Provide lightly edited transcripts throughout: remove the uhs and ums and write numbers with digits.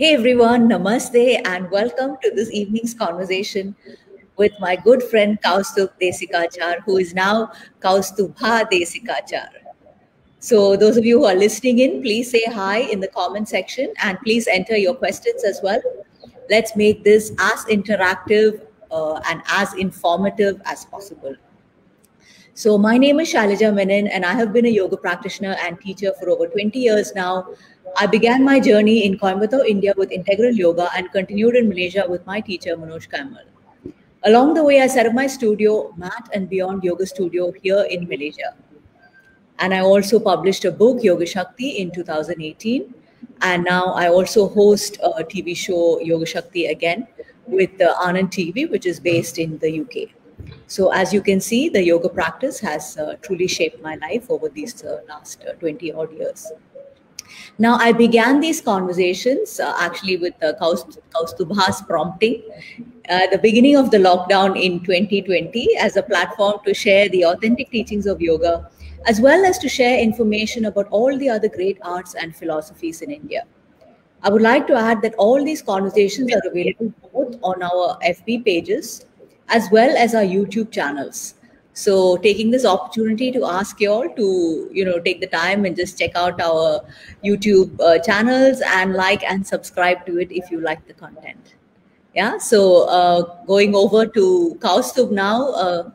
Hey everyone, namaste and welcome to this evening's conversation with my good friend Kausthub Desikachar, who is now Kaustubha Desikachar. So those of you who are listening in, please say hi in the comment section and please enter your questions as well. Let's make this as interactive and as informative as possible. So my name is Shailaja Menon, and I have been a yoga practitioner and teacher for over 20 years now. I began my journey in Coimbatore, India with integral yoga and continued in Malaysia with my teacher, Manoj Kaimal. Along the way, I set up my studio, Mat and Beyond Yoga Studio here in Malaysia. And I also published a book, Yoga Shakti, in 2018. And now I also host a TV show, Yoga Shakti, again with Anand TV, which is based in the UK. So as you can see, the yoga practice has truly shaped my life over these last 20 odd years. Now, I began these conversations actually with Kaustubha's prompting at the beginning of the lockdown in 2020 as a platform to share the authentic teachings of yoga, as well as to share information about all the other great arts and philosophies in India. I would like to add that all these conversations are available both on our FB pages as well as our YouTube channels. So taking this opportunity to ask you all to, take the time and just check out our YouTube channels and like and subscribe to it if you like the content. Yeah, so going over to Kaustubh now.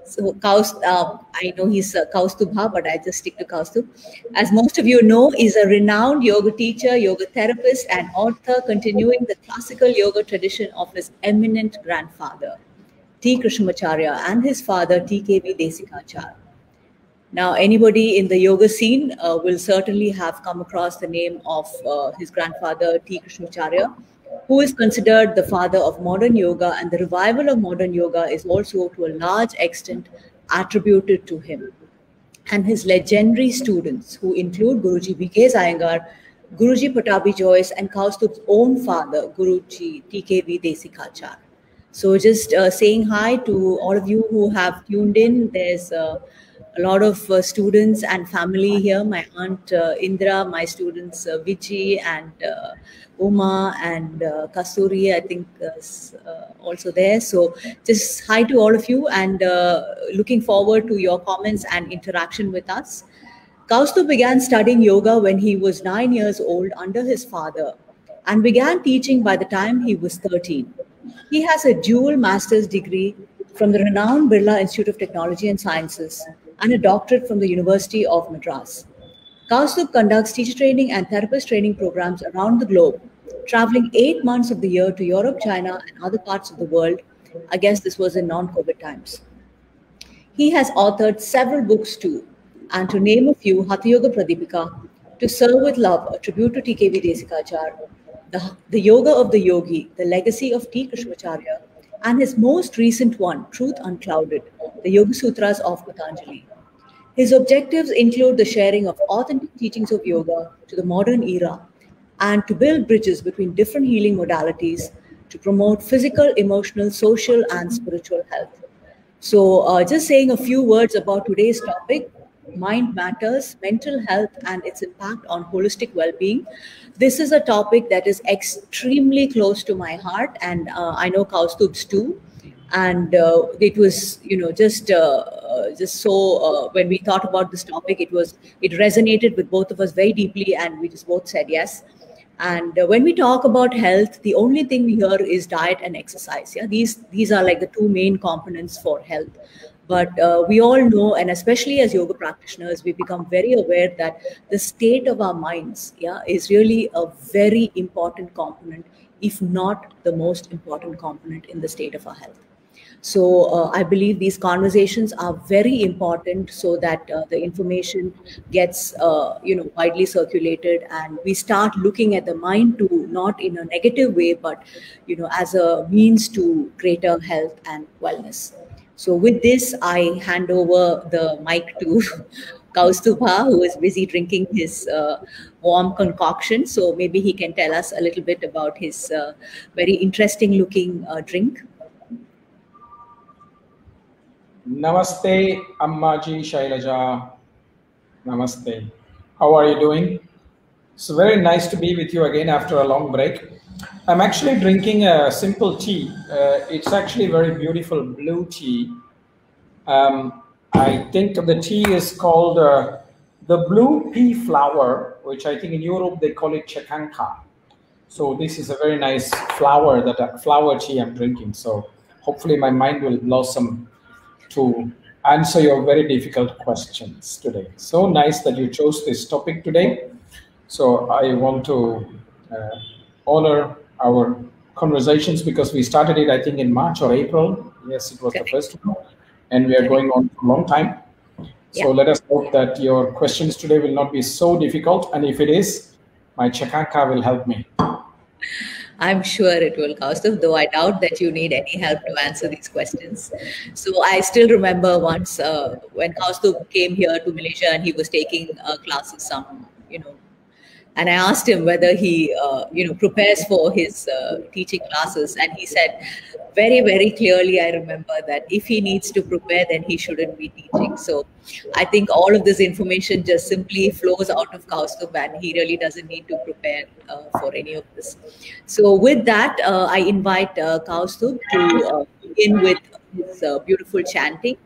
I know he's Kaustubha, but I just stick to Kaustubh. As most of you know, is a renowned yoga teacher, yoga therapist, and author, continuing the classical yoga tradition of his eminent grandfather, T. Krishnamacharya, and his father, T.K.V. Desikachar. Now, anybody in the yoga scene will certainly have come across the name of his grandfather, T. Krishnamacharya, who is considered the father of modern yoga, and the revival of modern yoga is also to a large extent attributed to him. And his legendary students, who include Guruji B.K. Iyengar, Guruji Patabi Joyce, and Kaustubh's own father, Guruji T.K.V. Desikachar. So just saying hi to all of you who have tuned in. There's a lot of students and family here. My aunt Indra, my students Vichi and Uma and Kasturi, I think also there. So just hi to all of you and looking forward to your comments and interaction with us. Kaustubh began studying yoga when he was 9 years old under his father and began teaching by the time he was 13. He has a dual master's degree from the renowned Birla Institute of Technology and Sciences and a doctorate from the University of Madras. Kaustubh conducts teacher training and therapist training programs around the globe, traveling 8 months of the year to Europe, China, and other parts of the world. I guess this was in non-COVID times. He has authored several books too, and to name a few, Hatha Yoga Pradipika, To Serve with Love, a tribute to T.K.V. Desikachar, the Yoga of the Yogi, the legacy of T. Krishnamacharya, and his most recent one, Truth Unclouded, the Yoga Sutras of Patanjali. His objectives include the sharing of authentic teachings of yoga to the modern era and to build bridges between different healing modalities to promote physical, emotional, social, and spiritual health. So just saying a few words about today's topic, mind matters, mental health, and its impact on holistic well-being. This is a topic that is extremely close to my heart, and I know Kaustubh's too. And it was, just so when we thought about this topic, it resonated with both of us very deeply, and we just both said yes. And when we talk about health, the only thing we hear is diet and exercise. Yeah, these are like the two main components for health. But we all know, and especially as yoga practitioners, we become very aware that the state of our minds, is really a very important component, if not the most important component in the state of our health. So I believe these conversations are very important so that the information gets, widely circulated, and we start looking at the mind too, not in a negative way, but, as a means to greater health and wellness. So with this, I hand over the mic to Kaustubha, who is busy drinking his warm concoction. So maybe he can tell us a little bit about his very interesting looking drink. Namaste, Ammaji Shailaja. Namaste. How are you doing? It's very nice to be with you again after a long break. I'm actually drinking a simple tea. It's actually very beautiful blue tea. I think the tea is called the blue pea flower, which I think in Europe they call it chakanka. So this is a very nice flower tea I'm drinking. So hopefully my mind will blossom to answer your very difficult questions today. So nice that you chose this topic today. So I want to uh, honor our conversations because we started it, I think, in March or April. Yes, it was the Correct. first one, and we are Correct. going on for a long time. Yeah. So let us hope that your questions today will not be so difficult, and if it is, my chakanka will help me. I'm sure it will, Kaustubh, though I doubt that you need any help to answer these questions. So I still remember once when Kaustubh came here to Malaysia and he was taking classes, and I asked him whether he, prepares for his teaching classes, and he said very, very clearly. I remember that if he needs to prepare, then he shouldn't be teaching. So, I think all of this information just simply flows out of Kaustubh, and he really doesn't need to prepare for any of this. So, with that, I invite Kaustubh to begin with his beautiful chanting.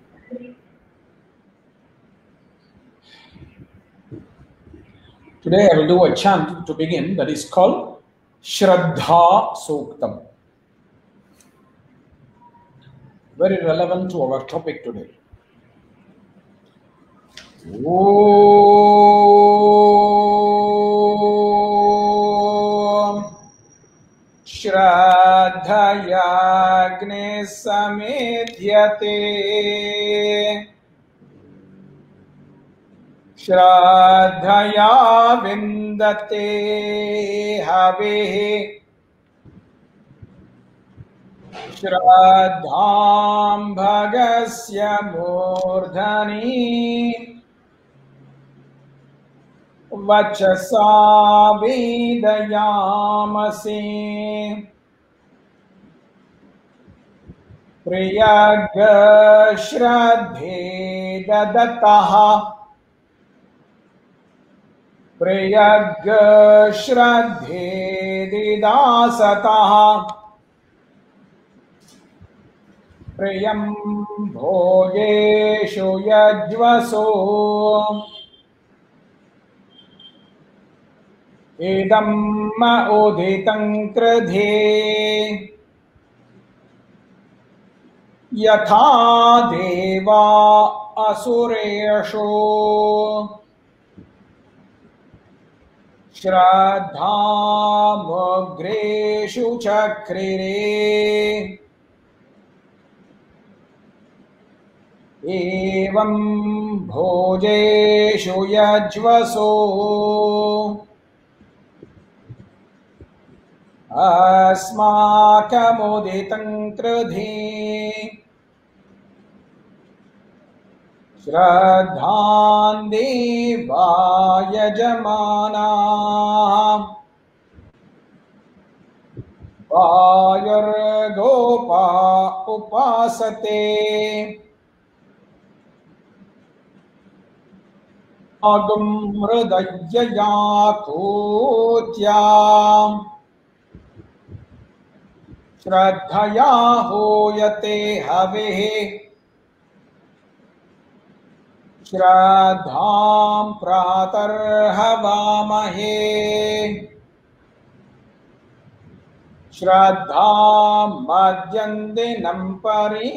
Today I will do a chant to begin that is called Shraddha Suktam. Very relevant to our topic today. Om Shraddhayagne Samedhyate Shraddhaya Vindate Havehe Shraddham Bhagasya Murdhani Vachasa Vedayamase Priyaga Shraddhe Dadataha Priyaga Shraddhe Didasataha Priyam Bhogeshu Yajvaso Idam Udhitam Kridhe Yatha Deva Asureshu Shraddhamugreshu Chakrire Evam Bhojeshu Yajvaso Asmakamuditam Kridhe Shraddhan Devaya Jamana Vayurgopa Upasate Agum Hridaya Kutyam Shraddhaya Hoyate Havehe Shraddham Pratarhavamahe Shraddham Madhyandinam Pari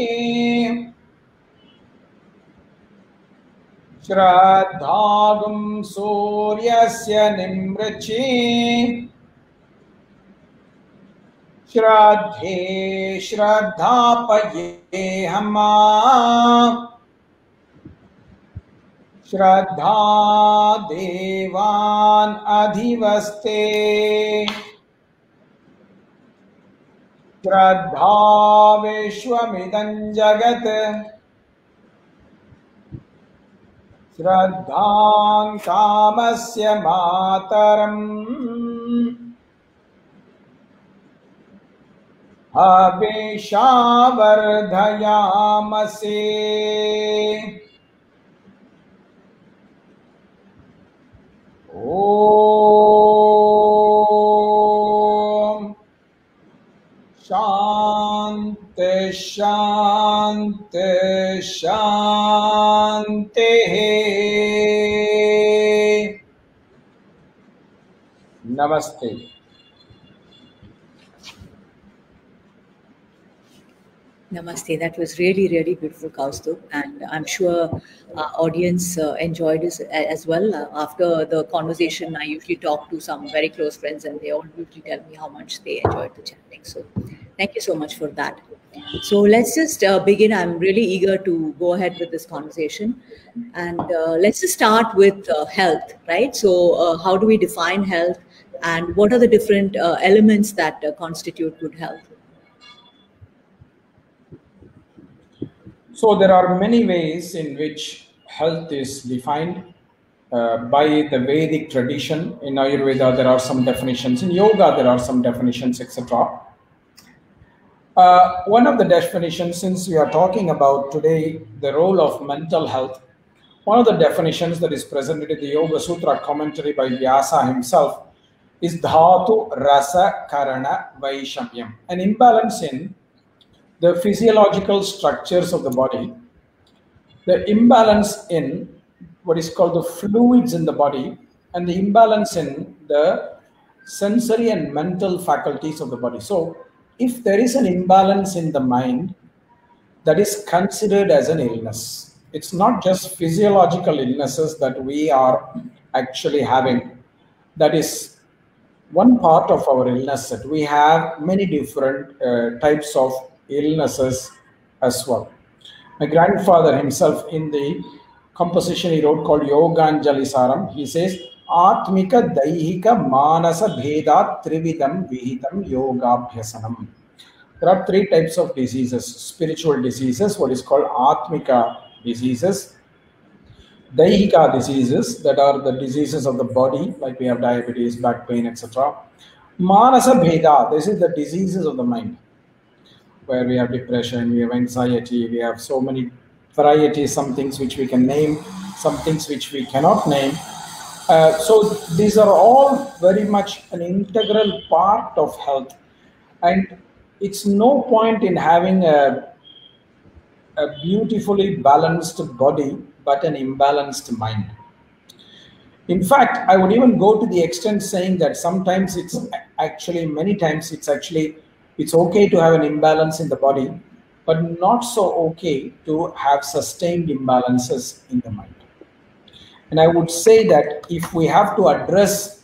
Shraddhagum Suryasya Nimrichi Shraddhe Shraddhapaye Hama Shraddha Devan Adhivaste Shraddha Vishwamidam Jagat Shraddhan Kamasya Mataram Abhishavardhayamase Om Shanti Shanti. Namaste. Namaste. That was really, really beautiful, Kaustubh. And I'm sure our audience enjoyed this as well. After the conversation, I usually talk to some very close friends, and they all usually tell me how much they enjoyed the chanting. So thank you so much for that. So let's just begin. I'm really eager to go ahead with this conversation. And let's just start with health, right? So, how do we define health, and what are the different elements that constitute good health? So there are many ways in which health is defined by the Vedic tradition. In Ayurveda, there are some definitions. In yoga, there are some definitions, etc. One of the definitions, since we are talking about today the role of mental health, one of the definitions that is presented in the Yoga Sutra commentary by Vyasa himself is dhatu rasa karana vaishamyam, an imbalance in the physiological structures of the body, the imbalance in what is called the fluids in the body, and the imbalance in the sensory and mental faculties of the body. So, if there is an imbalance in the mind, that is considered as an illness. It's not just physiological illnesses that we are actually having. That is one part of our illness set. We have many different types of illnesses as well. My grandfather himself, in the composition he wrote called Yoganjali Saram, he says, Atmika Daihika Manasa Bhedat Trividam Vihitam Yogabhyasanam. There are three types of diseases: spiritual diseases, what is called Atmika diseases, Daihika diseases, that are the diseases of the body, like we have diabetes, back pain, etc. Manasa Bheda, this is the diseases of the mind, where we have depression, we have anxiety, we have so many varieties, some things which we can name, some things which we cannot name. So these are all very much an integral part of health. And it's no point in having a beautifully balanced body, but an imbalanced mind. In fact, I would even go to the extent saying that sometimes it's actually, many times it's okay to have an imbalance in the body, but not so okay to have sustained imbalances in the mind. And I would say that if we have to address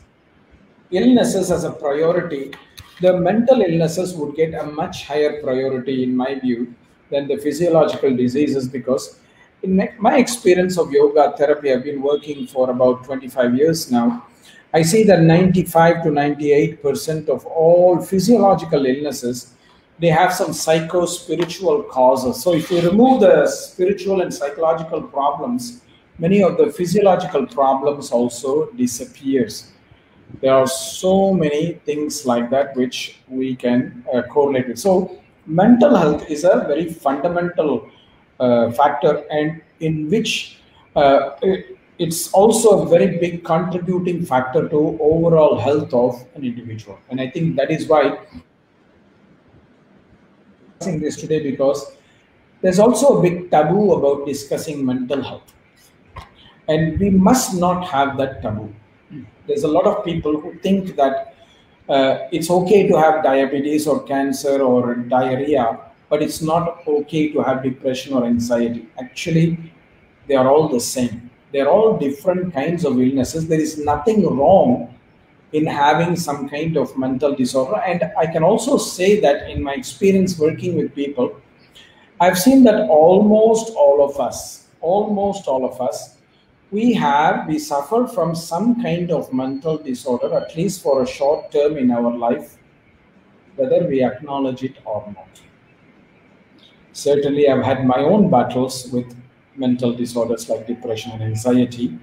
illnesses as a priority, the mental illnesses would get a much higher priority, in my view, than the physiological diseases, because in my experience of yoga therapy, I've been working for about 25 years now. I see that 95 to 98% of all physiological illnesses, they have some psycho-spiritual causes. So if you remove the spiritual and psychological problems, many of the physiological problems also disappears. There are so many things like that which we can correlate with. So mental health is a very fundamental factor, and in which it's also a very big contributing factor to overall health of an individual. And I think that is why I'm discussing this today, because there's also a big taboo about discussing mental health, and we must not have that taboo. There's a lot of people who think that it's okay to have diabetes or cancer or diarrhea, but it's not okay to have depression or anxiety. Actually, they are all the same. They're all different kinds of illnesses. There is nothing wrong in having some kind of mental disorder. And I can also say that in my experience working with people, I've seen that almost all of us, we suffer from some kind of mental disorder, at least for a short term in our life, whether we acknowledge it or not. Certainly, I've had my own battles with mental disorders like depression and anxiety,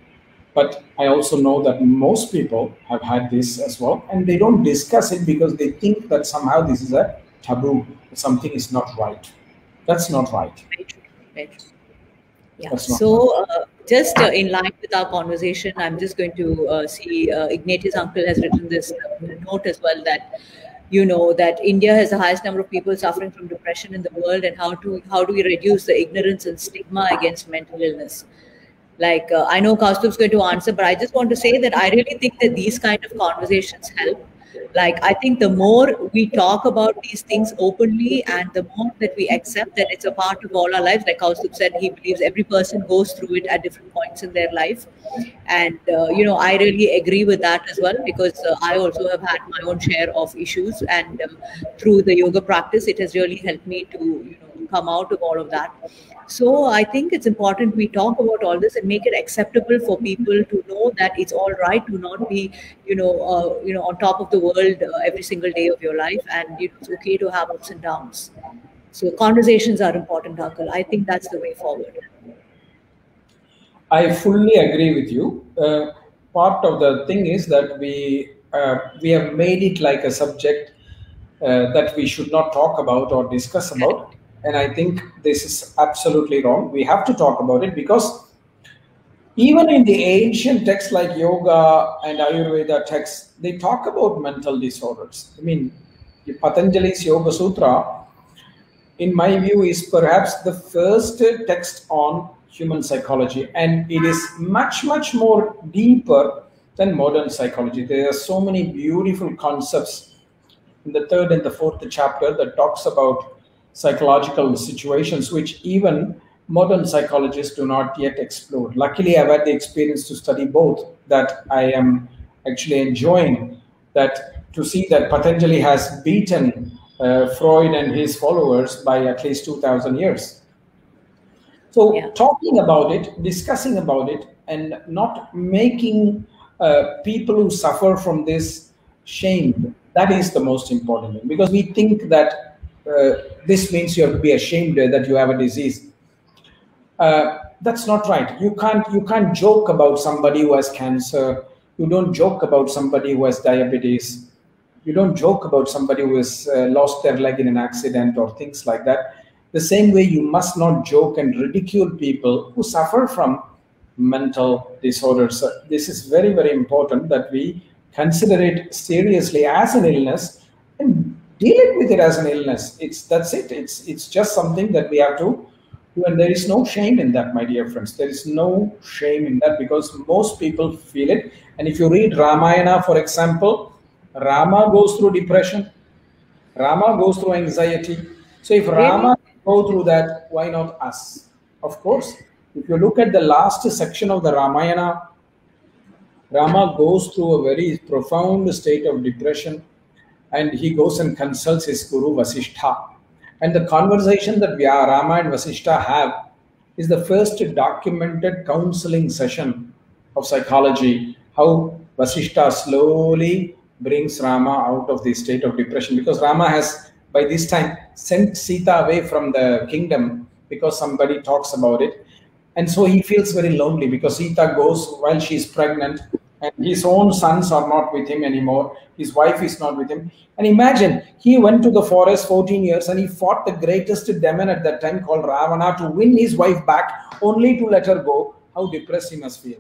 but I also know that most people have had this as well, and they don't discuss it because they think that somehow this is a taboo, something is not right. That's not right. Right. Yeah. So, just in line with our conversation, I'm just going to see Ignatius uncle has written this note as well, that that India has the highest number of people suffering from depression in the world, and how do we reduce the ignorance and stigma against mental illness. Like, I know Kaustub's going to answer, but I just want to say that I really think that these kind of conversations help. Like, I think the more we talk about these things openly, and the more that we accept that it's a part of all our lives, like Kaustub said, he believes every person goes through it at different points in their life. And, I really agree with that as well, because I also have had my own share of issues. And through the yoga practice, it has really helped me to, come out of all of that. So I think it's important we talk about all this and make it acceptable for people to know that it's all right to not be, on top of the world every single day of your life, and it's okay to have ups and downs. So conversations are important, Uncle. I think that's the way forward. I fully agree with you. Part of the thing is that we have made it like a subject that we should not talk about or discuss about, and I think this is absolutely wrong. We have to talk about it, because even in the ancient texts like yoga and Ayurveda texts, they talk about mental disorders. I mean, Patanjali's Yoga Sutra, in my view, is perhaps the first text on human psychology, and it is much, much more deeper than modern psychology. There are so many beautiful concepts in the third and the fourth chapter that talks about psychological situations which even modern psychologists do not yet explore. Luckily, I've had the experience to study both, that I am actually enjoying that, to see that Patanjali has beaten Freud and his followers by at least 2,000 years. So talking about it, discussing about it, and not making people who suffer from this shamed, that is the most important thing. Because we think that this means you have to be ashamed that you have a disease. That's not right. You can't joke about somebody who has cancer. You don't joke about somebody who has diabetes. You don't joke about somebody who has lost their leg in an accident or things like that. The same way, you must not joke and ridicule people who suffer from mental disorders. This is very, very important that we consider it seriously as an illness and deal with it as an illness. That's it. It's just something that we have to do, and there is no shame in that, my dear friends. There is no shame in that, because most people feel it. And if you read Ramayana, for example, Rama goes through depression. Rama goes through anxiety. So if Rama go through that, why not us? Of course, if you look at the last section of the Ramayana, Rama goes through a very profound state of depression, and he goes and consults his guru Vasishtha. And the conversation that Rama and Vasishtha have is the first documented counseling session of psychology, how Vasishtha slowly brings Rama out of the state of depression, because Rama has by this time sent Sita away from the kingdom because somebody talks about it. And so he feels very lonely, because Sita goes while she's pregnant and his own sons are not with him anymore. His wife is not with him. And imagine, he went to the forest 14 years and he fought the greatest demon at that time called Ravana to win his wife back, only to let her go. How depressed he must feel.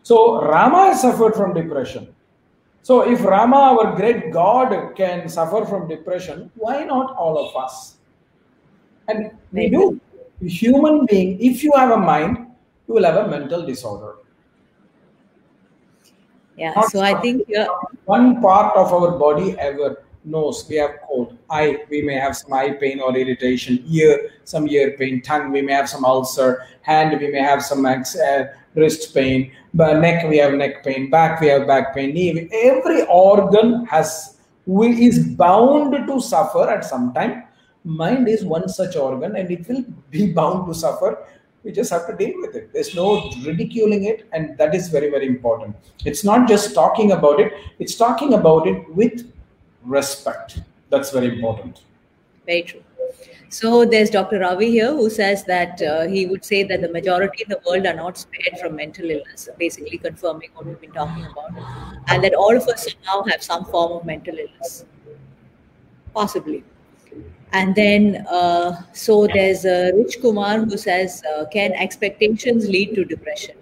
So Rama has suffered from depression. So if Rama, our great God, can suffer from depression, why not all of us? And we do. Human being, if you have a mind, you will have a mental disorder. Yeah, so I think one part of our body ever knows. We have cold. Eye, we may have some eye pain or irritation. Ear, some ear pain. Tongue, we may have some ulcer. Hand, we may have some wrist pain. But neck, we have neck pain. Back, we have back pain. Knee, every organ is bound to suffer at some time. Mind is one such organ, and it will be bound to suffer. We just have to deal with it. There's no ridiculing it, and that is very, very important. It's not just talking about it, it's talking about it with respect. That's very important. Very true. So there's Dr. Ravi here, who says that he would say that the majority in the world are not spared from mental illness, basically confirming what we've been talking about, and that all of us somehow have some form of mental illness. Possibly. And then, so there's Rich Kumar, who says, can expectations lead to depression?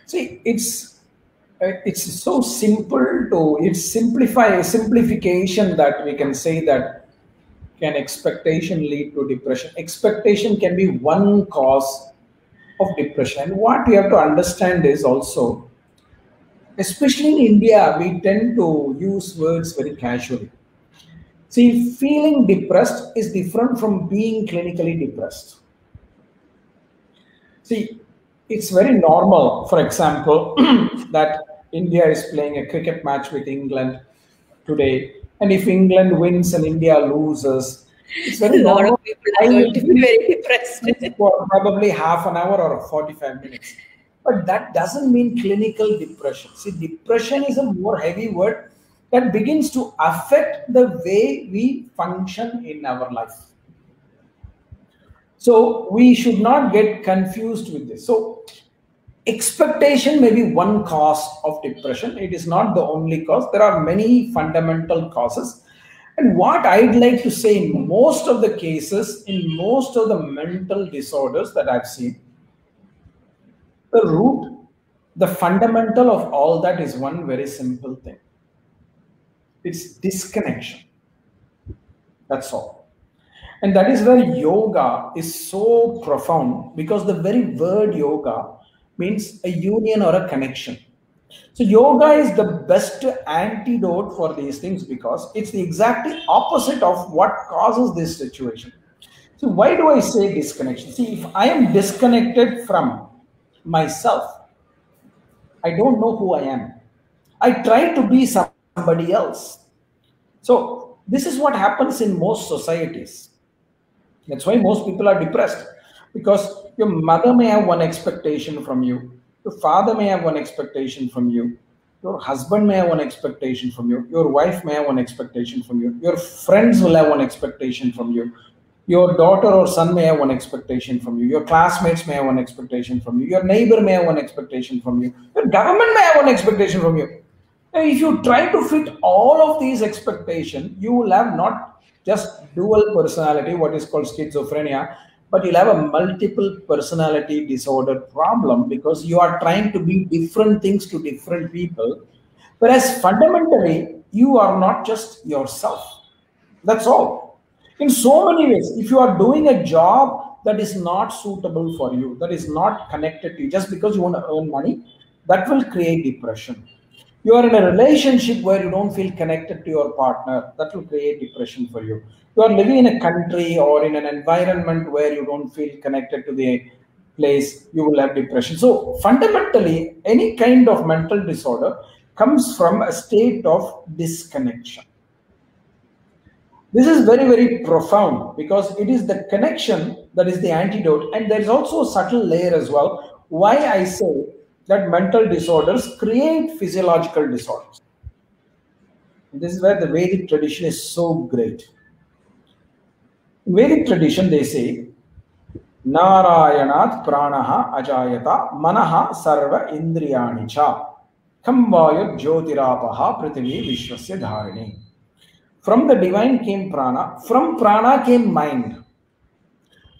See, it's It's so simple to, it's simplification that we can say that can expectation lead to depression. Expectation can be one cause of depression. And what we have to understand is also, especially in India, we tend to use words very casually. See, feeling depressed is different from being clinically depressed. See, it's very normal, for example, that India is playing a cricket match with England today, and if England wins and India loses, it's very A lot normal. of people are going to be very depressed. For probably half an hour or 45 minutes. But that doesn't mean clinical depression. See, depression is a more heavy word that begins to affect the way we function in our life. So we should not get confused with this. So expectation may be one cause of depression. It is not the only cause. There are many fundamental causes. And what I'd like to say, in most of the cases, in most of the mental disorders that I've seen, the root, the fundamental of all that is one very simple thing. It's disconnection. That's all. And that is where yoga is so profound, because the very word yoga means a union or a connection. So yoga is the best antidote for these things, because it's the exactly opposite of what causes this situation. So why do I say disconnection? See, if I am disconnected from myself, I don't know who I am. I try to be somebody else. So this is what happens in most societies. That's why most people are depressed, because your mother may have one expectation from you. Your father may have one expectation from you. Your husband may have one expectation from you. Your wife may have one expectation from you. Your friends will have one expectation from you. Your daughter or son may have one expectation from you. Your classmates may have one expectation from you. Your neighbor may have one expectation from you. Your government may have one expectation from you. And if you try to fit all of these expectations, you will have not just dual personality, what is called schizophrenia, but you'll have a multiple personality disorder problem, because you are trying to be different things to different people, whereas fundamentally you are not just yourself. That's all. In so many ways, if you are doing a job that is not suitable for you, that is not connected to you, just because you want to earn money, that will create depression. You are in a relationship where you don't feel connected to your partner, that will create depression for you. You are living in a country or in an environment where you don't feel connected to the place, you will have depression. So fundamentally, any kind of mental disorder comes from a state of disconnection. This is very, very profound, because it is the connection that is the antidote. And there is also a subtle layer as well. Why I say that mental disorders create physiological disorders. And this is where the Vedic tradition is so great. In Vedic tradition, they say, Narayanat pranaha ajayata manaha sarva indriyani cha kambaya jyotirapaha prithvi vishwasya dharini. From the divine came prana, from prana came mind.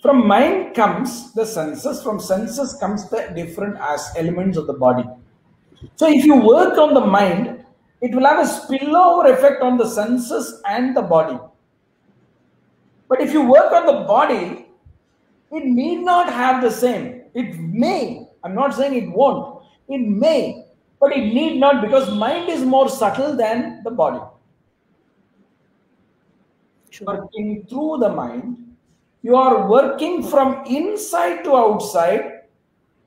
From mind comes the senses, from senses comes the different elements of the body. So if you work on the mind, it will have a spillover effect on the senses and the body. But if you work on the body, it need not have the same. It may, I'm not saying it won't, it may, but it need not, because mind is more subtle than the body. Working through the mind, you are working from inside to outside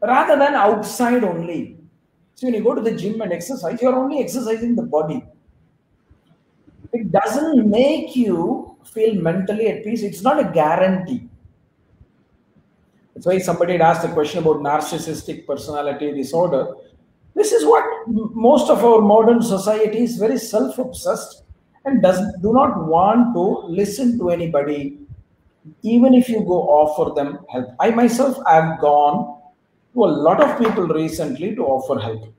rather than outside only. So when you go to the gym and exercise, you are only exercising the body. It doesn't make you feel mentally at peace. It's not a guarantee. That's why somebody had asked a question about narcissistic personality disorder. This is what most of our modern society is, very self-obsessed and do not want to listen to anybody, even if you go offer them help. I myself have gone to a lot of people recently to offer help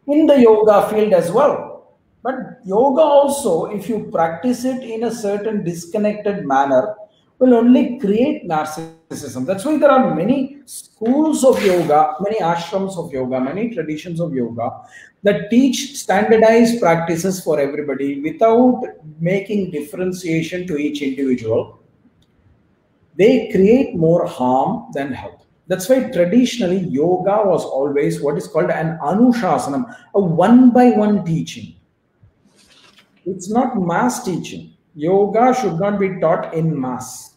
in the yoga field as well. But yoga also, if you practice it in a certain disconnected manner, will only create narcissism. That's why there are many schools of yoga, many ashrams of yoga, many traditions of yoga that teach standardized practices for everybody without making differentiation to each individual. They create more harm than help. That's why traditionally yoga was always what is called an anushasanam, a one-by-one teaching. It's not mass teaching. Yoga should not be taught in mass.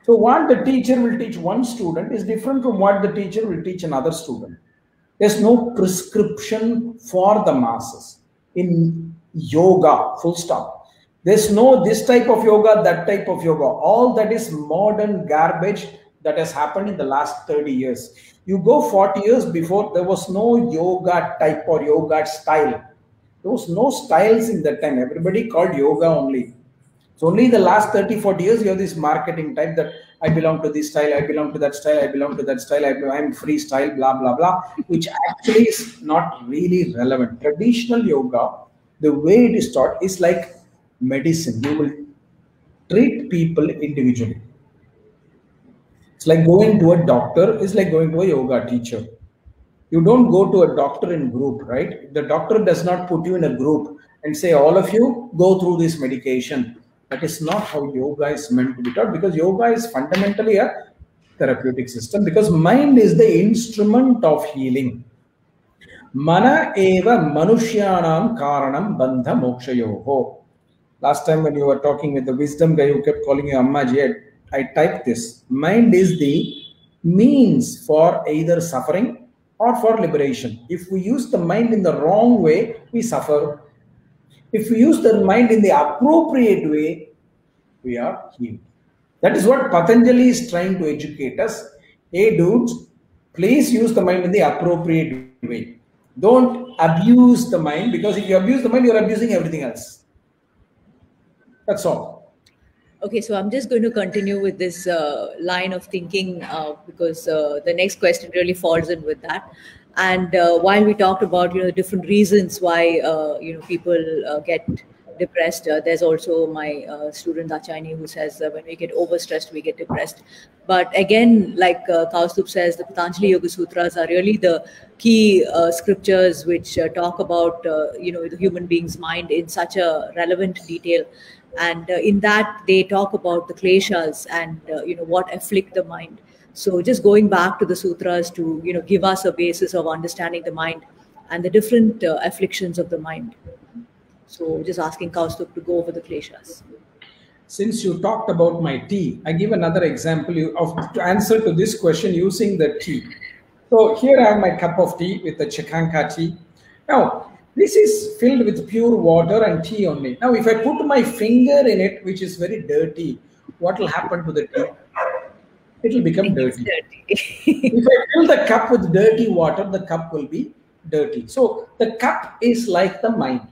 So what the teacher will teach one student is different from what the teacher will teach another student. There's no prescription for the masses in yoga, full stop. There's no this type of yoga, that type of yoga. All that is modern garbage that has happened in the last 30 years. You go 40 years before, there was no yoga type or yoga style. There was no styles in that time. Everybody called yoga only. It's only the last 30, 40 years you have this marketing type that I belong to this style, I belong to that style, I belong to that style, I'm freestyle, blah, blah, blah, which actually is not really relevant. Traditional yoga, the way it is taught is like medicine. You will treat people individually. It's like going to a doctor, it's like going to a yoga teacher. You don't go to a doctor in group, right? The doctor does not put you in a group and say, all of you go through this medication. That is not how yoga is meant to be taught, because yoga is fundamentally a therapeutic system, because mind is the instrument of healing. Mana eva manushyanam karanam bandha mokshayoho. Last time when you were talking with the wisdom guy who kept calling you Ammaji, I typed this. Mind is the means for either suffering or for liberation. If we use the mind in the wrong way, we suffer. If we use the mind in the appropriate way, we are healed. That is what Patanjali is trying to educate us. Hey dudes, please use the mind in the appropriate way. Don't abuse the mind, because if you abuse the mind, you're abusing everything else. That's all. Okay, so I'm just going to continue with this line of thinking because the next question really falls in with that. And while we talked about different reasons why people get depressed, there's also my student Dachani who says when we get overstressed we get depressed. But again, like Kausthub says, the Patanjali Yoga Sutras are really the key scriptures which talk about the human being's mind in such a relevant detail. And in that they talk about the kleshas and what afflict the mind. So just going back to the sutras to give us a basis of understanding the mind and the different afflictions of the mind. So just asking Kausthub to go over the kleshas. Since you talked about my tea, I give another example to answer to this question using the tea. So here I have my cup of tea with the Chakanka tea. Now, this is filled with pure water and tea only. Now, if I put my finger in it, which is very dirty, what will happen to the tea? It will become dirty. If I fill the cup with dirty water, the cup will be dirty. So the cup is like the mind.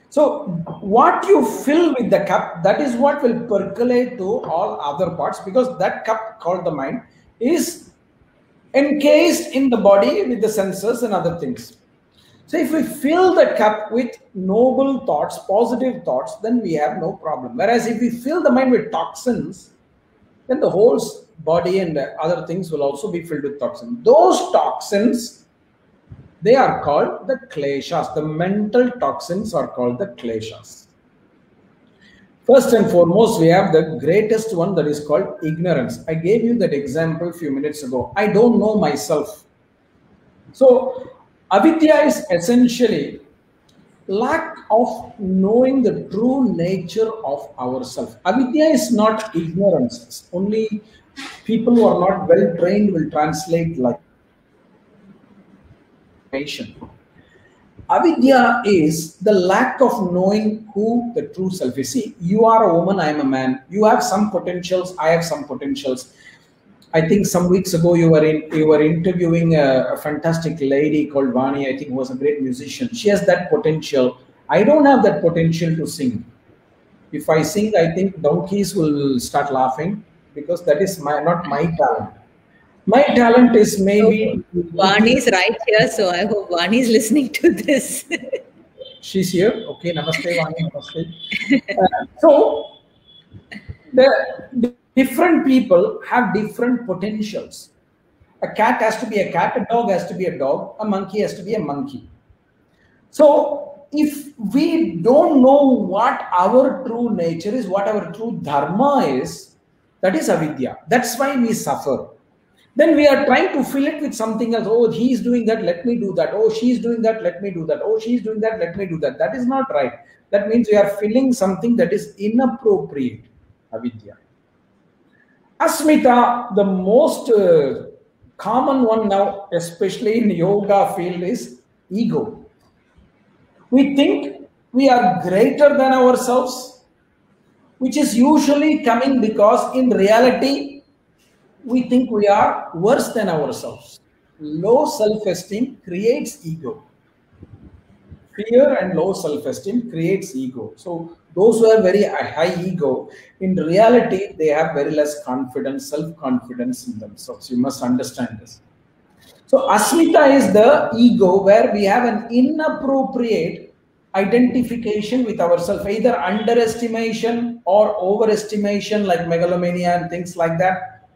So what you fill with the cup, that is what will percolate to all other parts, because that cup called the mind is encased in the body with the senses and other things. So if we fill the cup with noble thoughts, positive thoughts, then we have no problem. Whereas if we fill the mind with toxins, then the whole body and other things will also be filled with toxins. Those toxins, they are called the kleshas. The mental toxins are called the kleshas. First and foremost, we have the greatest one, that is called ignorance. I gave you that example a few minutes ago. I don't know myself. So avidya is essentially lack of knowing the true nature of ourselves. Avidya is not ignorance. It's only people who are not well trained will translate like information. Avidya is the lack of knowing who the true self is. See, you are a woman, I am a man. You have some potentials, I have some potentials. I think some weeks ago you were interviewing a fantastic lady called Vani, I think, who was a great musician. She has that potential. I don't have that potential to sing. If I sing, I think donkeys will start laughing, because that is not my talent. My talent is maybe... So, Vani is right here, so I hope Vani is listening to this. She's here. Okay, namaste Vani, namaste. So, the Different people have different potentials. A cat has to be a cat, a dog has to be a dog, a monkey has to be a monkey. So if we don't know what our true nature is, what our true dharma is, that is avidya. That's why we suffer. Then we are trying to fill it with something else. Oh, he's doing that, let me do that. Oh, she's doing that, let me do that. Oh, she's doing that, let me do that. That is not right. That means we are filling something that is inappropriate. Avidya. Asmita, the most common one now, especially in yoga field, is ego. We think we are greater than ourselves, which is usually coming because in reality, we think we are worse than ourselves. Low self-esteem creates ego. Fear and low self-esteem creates ego. So those who have very high ego, in reality, they have very less confidence, self-confidence in themselves. You must understand this. So asmita is the ego where we have an inappropriate identification with ourselves, either underestimation or overestimation like megalomania and things like that,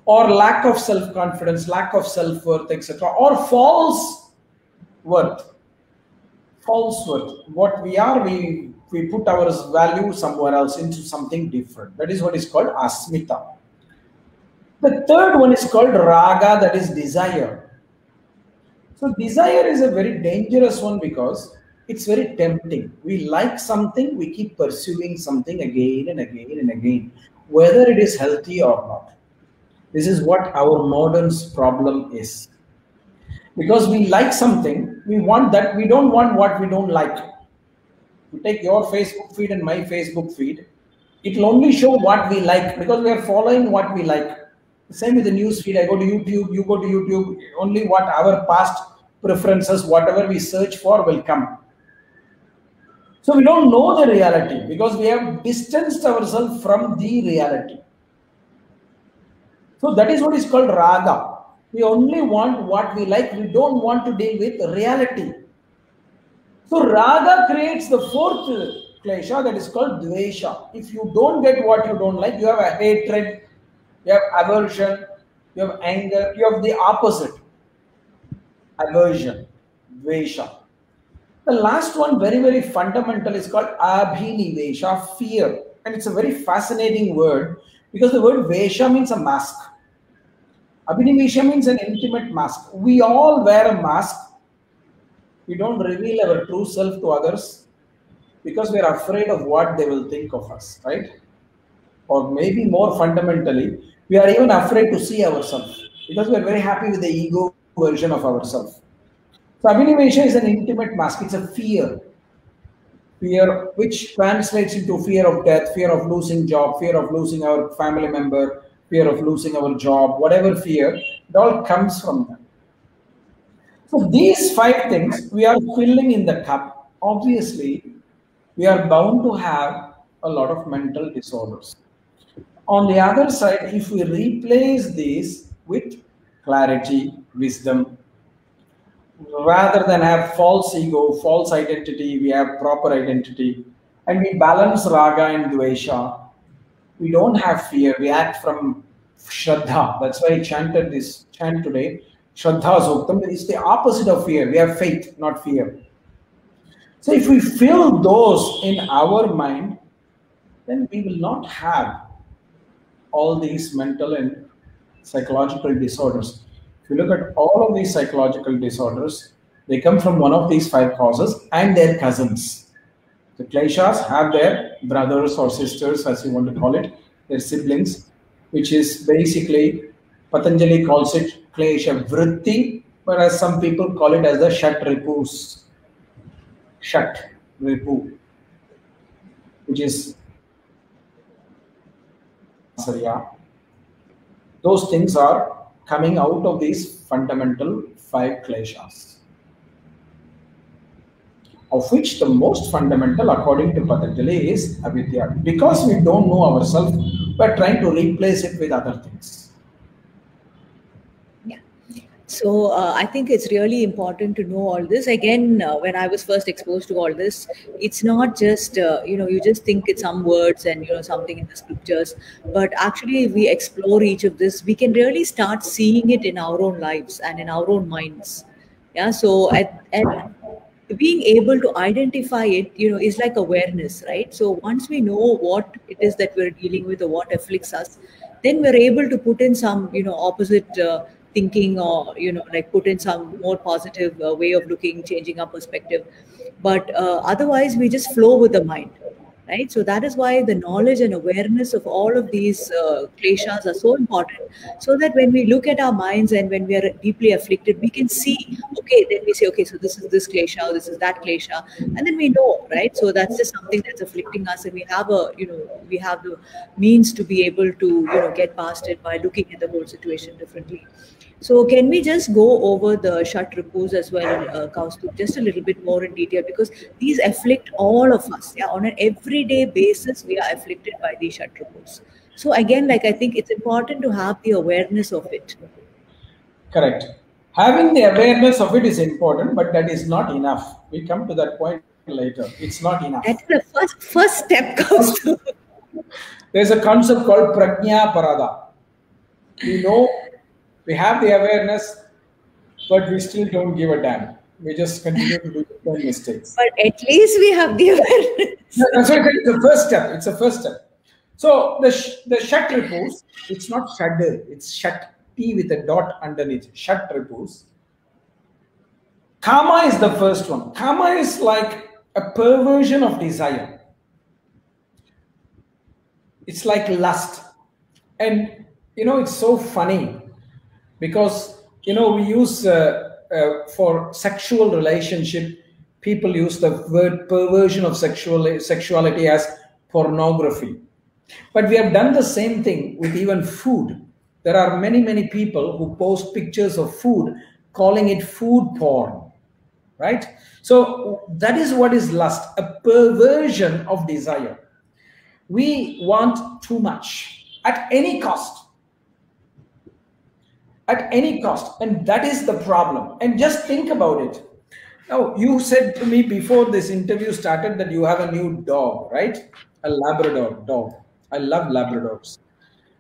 or lack of self-confidence, lack of self-worth, etc., or false worth. False worth. What we are, we put our value somewhere else into something different. That is what is called asmita. The third one is called raga, that is desire. So desire is a very dangerous one because it's very tempting. We like something, we keep pursuing something again and again and again, whether it is healthy or not. This is what our modern problem is. Because we like something, we want that, we don't want what we don't like. You take your Facebook feed and my Facebook feed, it will only show what we like because we are following what we like. Same with the news feed, I go to YouTube, you go to YouTube, only what our past preferences, whatever we search for will come. So we don't know the reality because we have distanced ourselves from the reality. So that is what is called raga. We only want what we like. We don't want to deal with reality. So raga creates the fourth klesha, that is called dvesha. If you don't get what you don't like, you have a hatred, you have aversion, you have anger, you have the opposite. Aversion, dvesha. The last one, very, very fundamental, is called abhinivesha, fear. And it's a very fascinating word because the word vesha means a mask. Abhinivesha means an intimate mask. We all wear a mask. We don't reveal our true self to others because we are afraid of what they will think of us, right? Or maybe more fundamentally, we are even afraid to see ourselves because we are very happy with the ego version of ourselves. So Abhinivesha is an intimate mask. It's a fear. Fear which translates into fear of death, fear of losing job, fear of losing our family member, fear of losing our job, whatever fear, it all comes from that. So these 5 things we are filling in the cup. Obviously, we are bound to have a lot of mental disorders. On the other side, if we replace these with clarity, wisdom, rather than have false ego, false identity, we have proper identity, and we balance raga and dvesha. We don't have fear. We act from Shraddha. That's why I chanted this chant today. Shraddha Suktam. It's the opposite of fear. We have faith, not fear. So if we fill those in our mind, then we will not have all these mental and psychological disorders. If you look at all of these psychological disorders, they come from one of these 5 causes and their cousins. The kleshas have their brothers or sisters, as you want to call it, their siblings, which is basically, Patanjali calls it klesha vritti, whereas some people call it as the shat ripus. Shat ripu, which is those things are coming out of these fundamental 5 kleshas, of which the most fundamental, according to Patanjali, is avidya. Because we don't know ourselves, we are trying to replace it with other things. Yeah. So I think it's really important to know all this. Again, when I was first exposed to all this, it's not just you just think it's some words and something in the scriptures, but actually, if we explore each of this, we can really start seeing it in our own lives and in our own minds. Yeah. So at being able to identify it, is like awareness, right? So once we know what it is that we're dealing with or what afflicts us, then we're able to put in some opposite thinking, or like put in some more positive way of looking, changing our perspective. But otherwise we just flow with the mind, right? So that is why the knowledge and awareness of all of these kleshas are so important, so that when we look at our minds and when we are deeply afflicted, we can see, okay, then we say, okay, so this is this klesha, this is that klesha, and then we know, right? So that's just something that's afflicting us, and we have we have the means to be able to get past it by looking at the whole situation differently. So can we just go over the Shat Ripus as well, Kaustubh, just a little bit more in detail, because these afflict all of us. Yeah, on an everyday basis, we are afflicted by these Shat Ripus. So again, like I think it's important to have the awareness of it. Correct. Having the awareness of it is important, but that is not enough. We come to that point later. It's not enough. That's the first step, Kaustubh. There's a concept called prajna parada. We know, we have the awareness, but we still don't give a damn. We just continue to do the same mistakes. But at least we have the awareness. That's why it's the first step. It's the first step. So the Shat Ripus, it's not Shadder, it's Shat, T with a dot underneath. Shat Ripus. Kama is the first one. Kama is like a perversion of desire. It's like lust. And it's so funny because we use for sexual relationship, people use the word perversion of sexuality as pornography. But we have done the same thing with even food. There are many people who post pictures of food calling it food porn, right? So that is what is lust, a perversion of desire. We want too much at any cost. At any cost. And that is the problem. And just think about it. Now, you said to me before this interview started that you have a new dog, right? A Labrador dog. I love Labradors.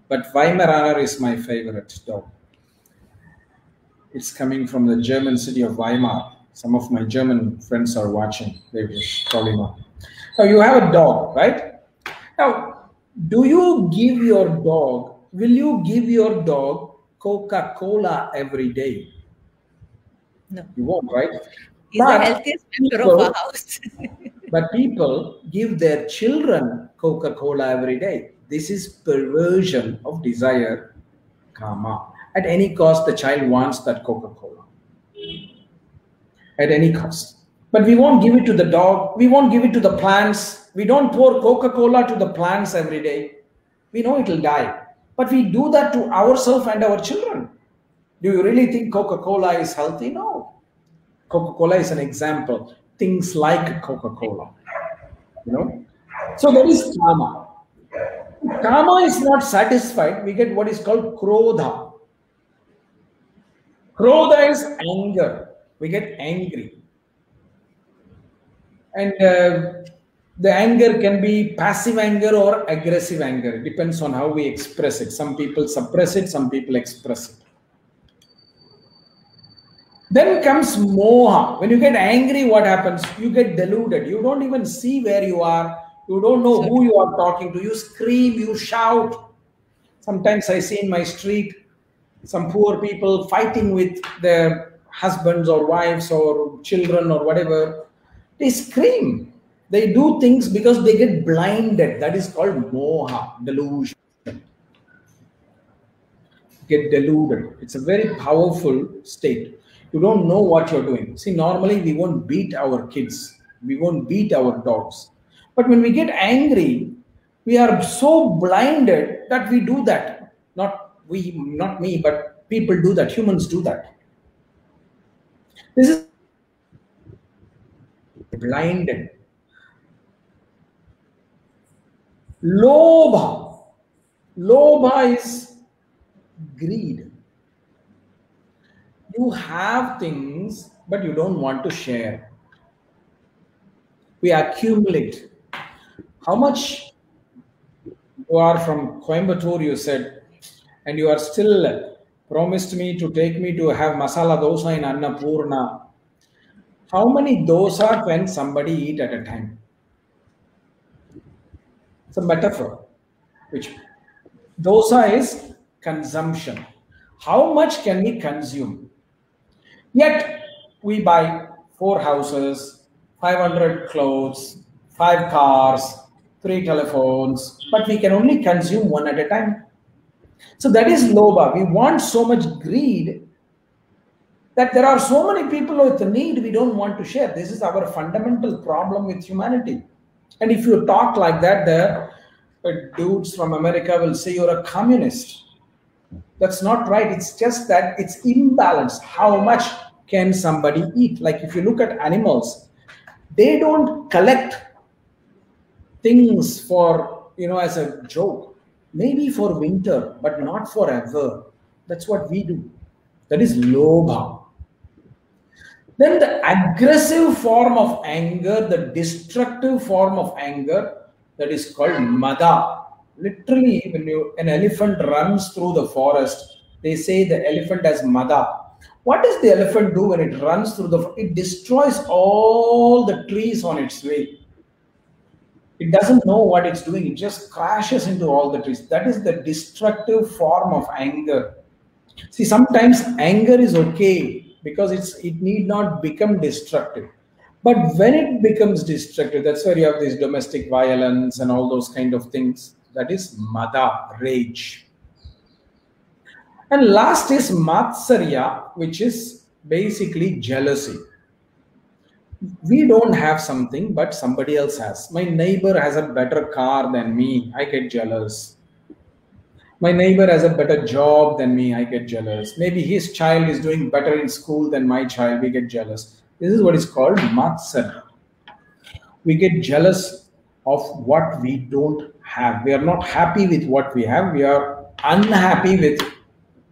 But Weimaraner is my favorite dog. It's coming from the German city of Weimar. Some of my German friends are watching. They will probably know. Now, you have a dog, right? Now, will you give your dog Coca-Cola every day? No. You won't, right? He's the healthiest member of our house. But people give their children Coca-Cola every day. This is perversion of desire, kama. At any cost, the child wants that Coca-Cola. At any cost. But we won't give it to the dog. We won't give it to the plants. We don't pour Coca-Cola to the plants every day. We know it will die. But we do that to ourselves and our children. Do you really think Coca-Cola is healthy? No. Coca-Cola is an example. Things like Coca-Cola. So there is kama. Kama is not satisfied. We get what is called krodha. Krodha is anger. We get angry. And the anger can be passive anger or aggressive anger. It depends on how we express it. Some people suppress it, some people express it. Then comes moha. When you get angry, what happens? You get deluded. You don't even see where you are. You don't know who you are talking to. You scream, you shout. Sometimes I see in my street some poor people fighting with their husbands or wives or children or whatever. They scream. They do things because they get blinded. That is called moha, delusion. Get deluded. It's a very powerful state. You don't know what you're doing. See, normally we won't beat our kids. We won't beat our dogs. But when we get angry, we are so blinded that we do that. Not me, but people do that. Humans do that. This is blinded. Lobha. Lobha is greed. You have things, but you don't want to share. We accumulate. How much you are from Coimbatore, you said, and you are still promised me to take me to have masala dosa in Annapurna. How many dosa can somebody eat at a time? It's a metaphor, which dosa is consumption. How much can we consume? Yet we buy 4 houses, 500 clothes, 5 cars, 3 telephones, but we can only consume one at a time. So that is lobha. We want so much greed that there are so many people with need we don't want to share. This is our fundamental problem with humanity. And if you talk like that, the dudes from America will say you're a communist. That's not right. It's just that it's imbalanced. How much can somebody eat? Like if you look at animals, they don't collect things for, as a joke. Maybe for winter, but not forever. That's what we do. That is lobha. Then the aggressive form of anger, the destructive form of anger, that is called mada. Literally, when an elephant runs through the forest, they say the elephant has mada. What does the elephant do when it runs through it destroys all the trees on its way. It doesn't know what it's doing. It just crashes into all the trees. That is the destructive form of anger. See, sometimes anger is okay because it need not become destructive. But when it becomes destructive, that's where you have this domestic violence and all those kind of things. That is mada, rage. And last is matsarya, which is basically jealousy. We don't have something, but somebody else has. My neighbor has a better car than me. I get jealous. My neighbor has a better job than me. I get jealous. Maybe his child is doing better in school than my child. We get jealous. This is what is called matsarya. We get jealous of what we don't have. We are not happy with what we have. We are unhappy with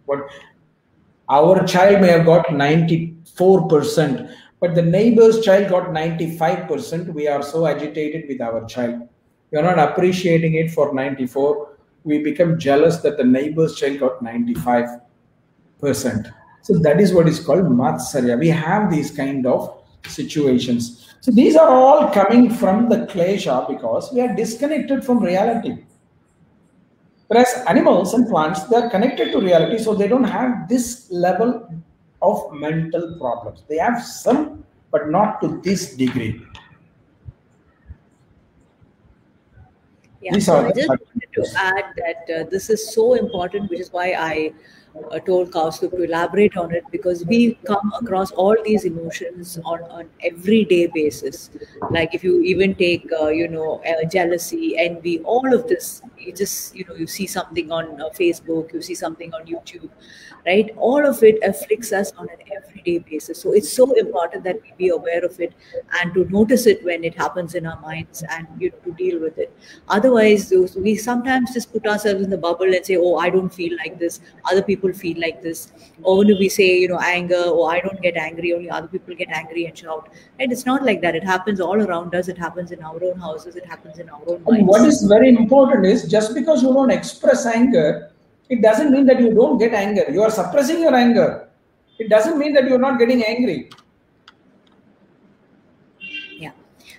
what our child may have got 94%, but the neighbor's child got 95%. We are so agitated with our child. We are not appreciating it for 94. We become jealous that the neighbor's child got 95%. So that is what is called matsarya. We have these kind of situations. So these are all coming from the klesha because we are disconnected from reality. Whereas animals and plants, they are connected to reality, so they don't have this level of mental problems. They have some, but not to this degree. Yeah, so I just wanted to add that this is so important, which is why I told Kausthub to elaborate on it, because we come across all these emotions on an everyday basis. Like if you even take, jealousy, envy, all of this, you just, you see something on Facebook, you see something on YouTube, right? All of it afflicts us on an everyday basis. So it's so important that we be aware of it and to notice it when it happens in our minds and, to deal with it. Otherwise, we sometimes just put ourselves in the bubble and say, oh, I don't feel like this. Other people feel like this. Or when we say, anger, oh, I don't get angry, only other people get angry and shout. And it's not like that. It happens all around us. It happens in our own houses. It happens in our own minds. And what is very important is just because you don't express anger, it doesn't mean that you don't get anger. You are suppressing your anger. It doesn't mean that you're not getting angry. Yeah.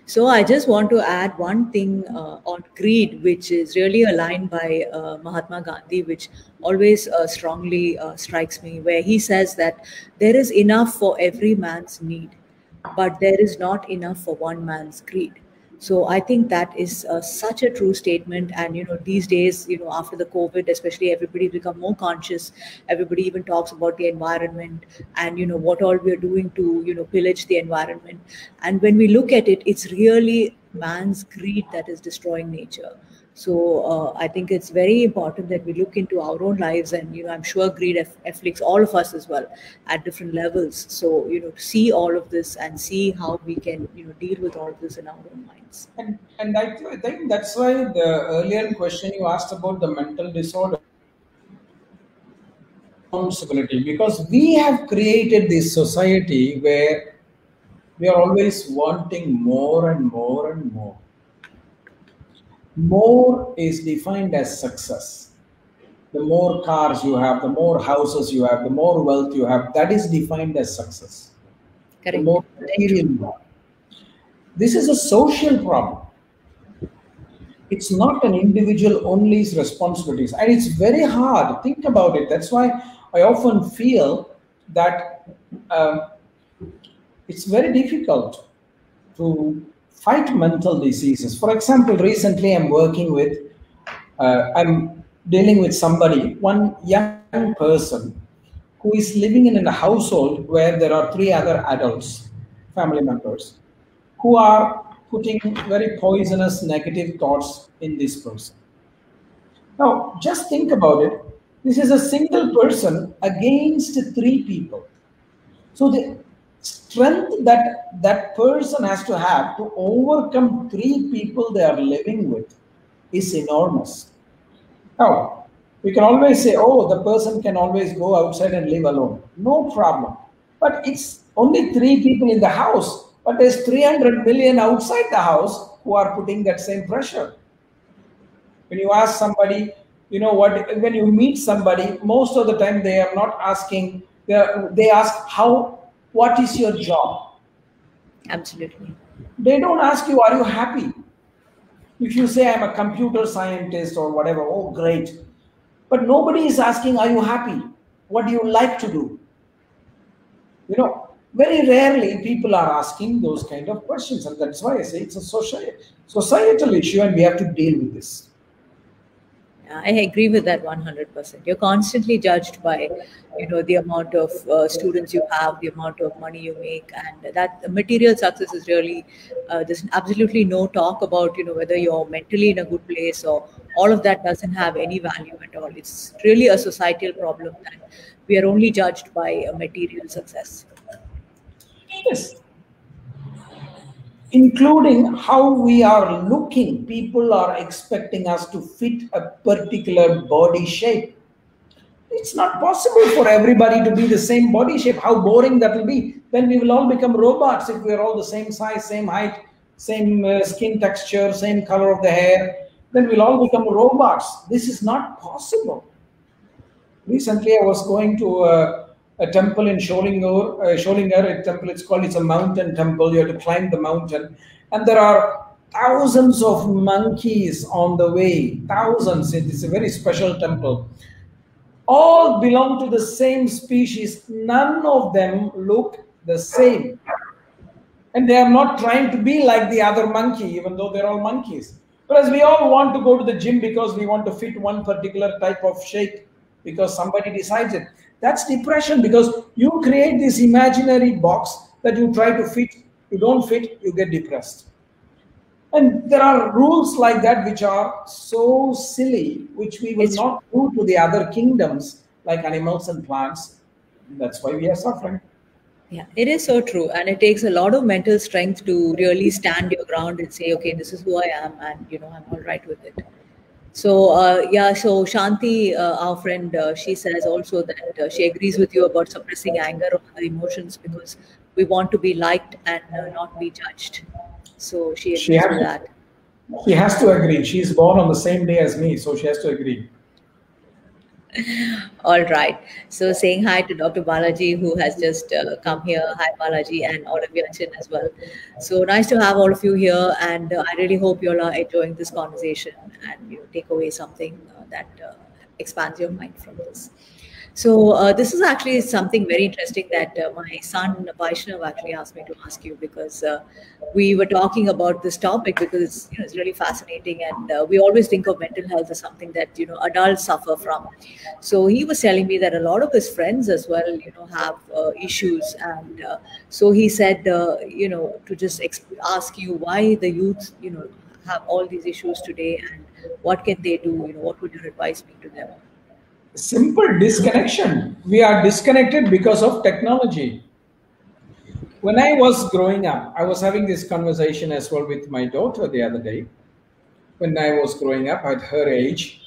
So I just want to add one thing on greed, which is really a line by Mahatma Gandhi, which always strongly strikes me, where he says that there is enough for every man's need, but there is not enough for one man's greed. So I think that is such a true statement. And these days, after the COVID, especially, everybody become more conscious. Everybody even talks about the environment and what all we are doing to pillage the environment. And when we look at it, it's really man's greed that is destroying nature. So I think it's very important that we look into our own lives, and I'm sure greed afflicts all of us as well at different levels. So to see all of this and see how we can deal with all of this in our own minds. And I think that's why the earlier question you asked about the mental disorder, responsibility, because we have created this society where we are always wanting more and more and more. More is defined as success. The more cars you have, the more houses you have, the more wealth you have, that is defined as success. The Correct. more Very true. material you have. This is a social problem. It's not an individual only's responsibilities, and it's very hard. Think about it. That's why I often feel that it's very difficult to fight mental diseases. For example, recently I'm dealing with somebody, one young person who is living in a household where there are three other adults, family members, who are putting very poisonous negative thoughts in this person. Now, just think about it. This is a single person against three people. So the strength that that person has to have to overcome three people they are living with is enormous. Now, we can always say, oh, the person can always go outside and live alone. No problem. But it's only three people in the house, but there's 300 million outside the house who are putting that same pressure. When you ask somebody, you know what, when you meet somebody, most of the time they are not asking, they ask, what is your job? Absolutely. They don't ask you, are you happy? If you say, I'm a computer scientist or whatever, oh, great. But nobody is asking, are you happy? What do you like to do? You know, very rarely people are asking those kind of questions. And that's why I say it's a societal issue and we have to deal with this. I agree with that 100%. You're constantly judged by, the amount of students you have, the amount of money you make, and that material success is really, there's absolutely no talk about, whether you're mentally in a good place, or all of that doesn't have any value at all. It's really a societal problem that we are only judged by material success. Yes. Including how we are looking. People are expecting us to fit a particular body shape. It's not possible for everybody to be the same body shape. How boring that will be. Then we will all become robots if we are all the same size, same height, same skin texture, same color of the hair. Then we'll all become robots. This is not possible. Recently, I was going to a temple in Shailaja, a temple. It's a mountain temple. You have to climb the mountain, and there are thousands of monkeys on the way. Thousands. It is a very special temple. All belong to the same species. None of them look the same, and they are not trying to be like the other monkey, even though they're all monkeys. Whereas we all want to go to the gym because we want to fit one particular type of shape, because somebody decides it. That's depression, because you create this imaginary box that you try to fit. You don't fit, you get depressed. And there are rules like that which are so silly, which we will not do to the other kingdoms like animals and plants. That's why we are suffering. Yeah, it is so true. And it takes a lot of mental strength to really stand your ground and say, okay, this is who I am, and I'm all right with it. So so Shanti, our friend, she says also that she agrees with you about suppressing anger or other emotions because we want to be liked and not be judged. So she agrees with that. She has to agree. She's born on the same day as me, so she has to agree. All right. So saying hi to Dr. Balaji, who has just come here. Hi, Balaji, and all of Yanchin as well. So nice to have all of you here, and I really hope you all are enjoying this conversation and take away something that expands your mind from this. So this is actually something very interesting that my son Vaishnav actually asked me to ask you, because we were talking about this topic because it's really fascinating, and we always think of mental health as something that adults suffer from. So he was telling me that a lot of his friends as well have issues, and so he said to just ask you why the youth have all these issues today, and what can they do? What would your advice be to them? Simple disconnection. We are disconnected because of technology. When I was growing up, I was having this conversation as well with my daughter the other day. When I was growing up at her age,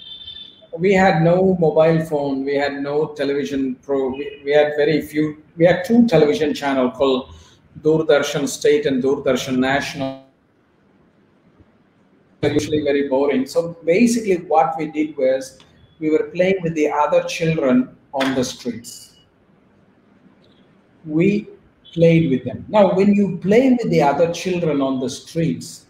we had no mobile phone, we had no television we had very few, we had two television channel called Doordarshan State and Doordarshan National. They're usually very boring. So basically what we did was we were playing with the other children on the streets. We played with them. Now, when you play with the other children on the streets,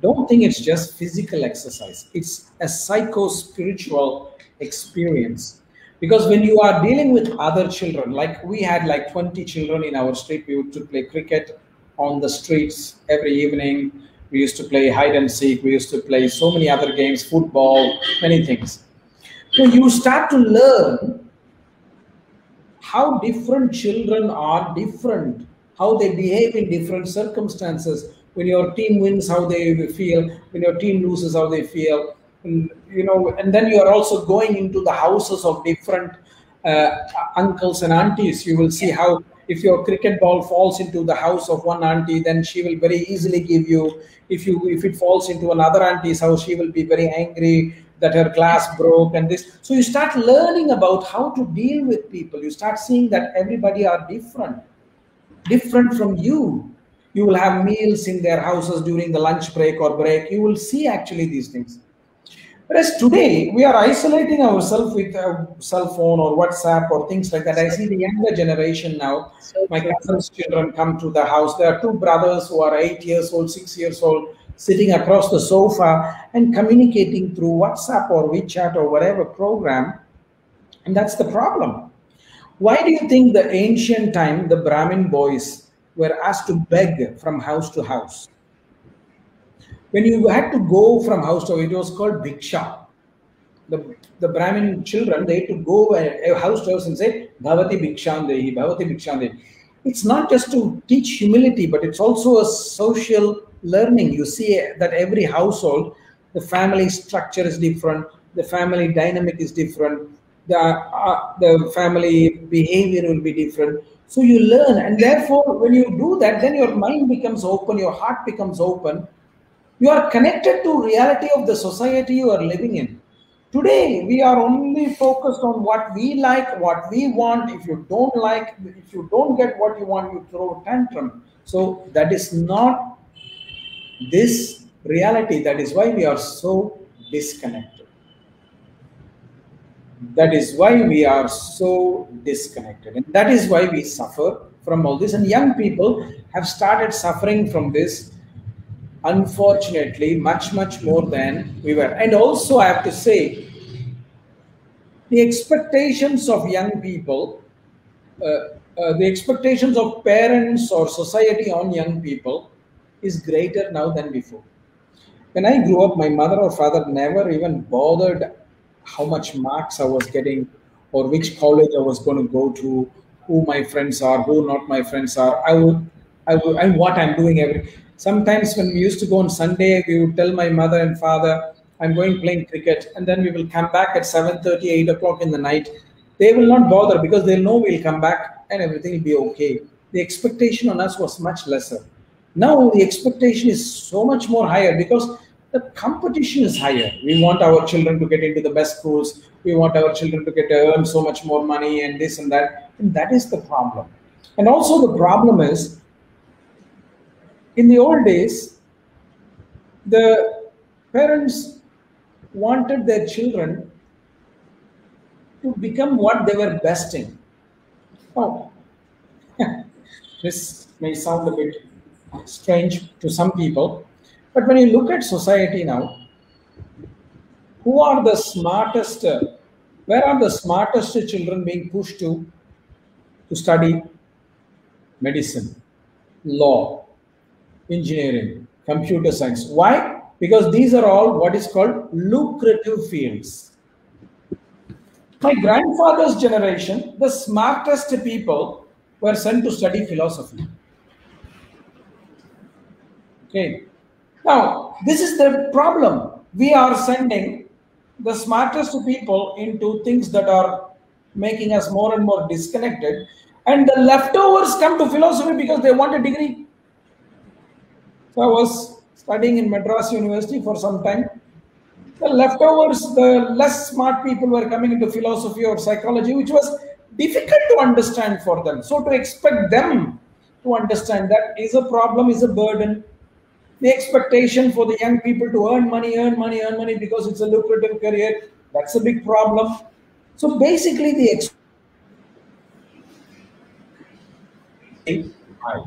don't think it's just physical exercise. It's a psycho-spiritual experience. Because when you are dealing with other children, like we had like 20 children in our street, we used to play cricket on the streets every evening. We used to play hide and seek. We used to play so many other games, football, many things. So you start to learn how different children are different, how they behave in different circumstances. When your team wins, how they feel. When your team loses, how they feel. And, and then you are also going into the houses of different uncles and aunties. You will see how if your cricket ball falls into the house of one auntie, then she will very easily give you. If it falls into another auntie's house, she will be very angry that her glass broke and this. So you start learning about how to deal with people. You start seeing that everybody are different from you. You will have meals in their houses during the lunch break or break. You will see actually these things. Whereas today, we are isolating ourselves with a cell phone or WhatsApp or things like that. I see the younger generation now. My cousin's children come to the house. There are two brothers who are 8 years old, 6 years old, sitting across the sofa and communicating through WhatsApp or WeChat or whatever program. And that's the problem. Why do you think the ancient time, the Brahmin boys were asked to beg from house to house? When you had to go from house to house, it was called bhiksha. The Brahmin children, they had to go house to house and say, Bhavati Bhikshandehi, Bhavati Bhikshandehi. It's not just to teach humility, but it's also a social learning. You see that every household, the family structure is different, the family dynamic is different, the family behavior will be different. So you learn, and therefore, when you do that, then your mind becomes open, your heart becomes open. You are connected to reality of the society you are living in. Today, we are only focused on what we like, what we want. If you don't like, if you don't get what you want, you throw a tantrum. So that is not this reality. That is why we are so disconnected. That is why we are so disconnected. And that is why we suffer from all this. And young people have started suffering from this, unfortunately, much more than we were. And also, I have to say, the expectations of young people, the expectations of parents or society on young people is greater now than before. When I grew up, my mother or father never even bothered how much marks I was getting or which college I was going to go to, who my friends are, who not my friends are. And what I'm doing Sometimes when we used to go on Sunday, we would tell my mother and father, I'm going playing cricket, and then we will come back at 7:30, 8 o'clock in the night. They will not bother because they'll know we'll come back and everything will be okay. The expectation on us was much lesser. Now the expectation is so much more higher because the competition is higher. We want our children to get into the best schools. We want our children to earn so much more money and this and that. And that is the problem. And also the problem is, in the old days, the parents wanted their children to become what they were best in. Oh, this may sound a bit strange to some people, but when you look at society now, who are the smartest, where are the smartest children being pushed to study medicine, law, engineering, computer science? Why? Because these are all what is called lucrative fields. My grandfather's generation, the smartest people were sent to study philosophy. Okay. Now, this is the problem. We are sending the smartest people into things that are making us more and more disconnected, and the leftovers come to philosophy because they want a degree. So I was studying in Madras University for some time. The leftovers, the less smart people were coming into philosophy or psychology, which was difficult to understand for them. So to expect them to understand that is a problem, is a burden. The expectation for the young people to earn money, earn money, earn money because it's a lucrative career, that's a big problem. So basically, the high.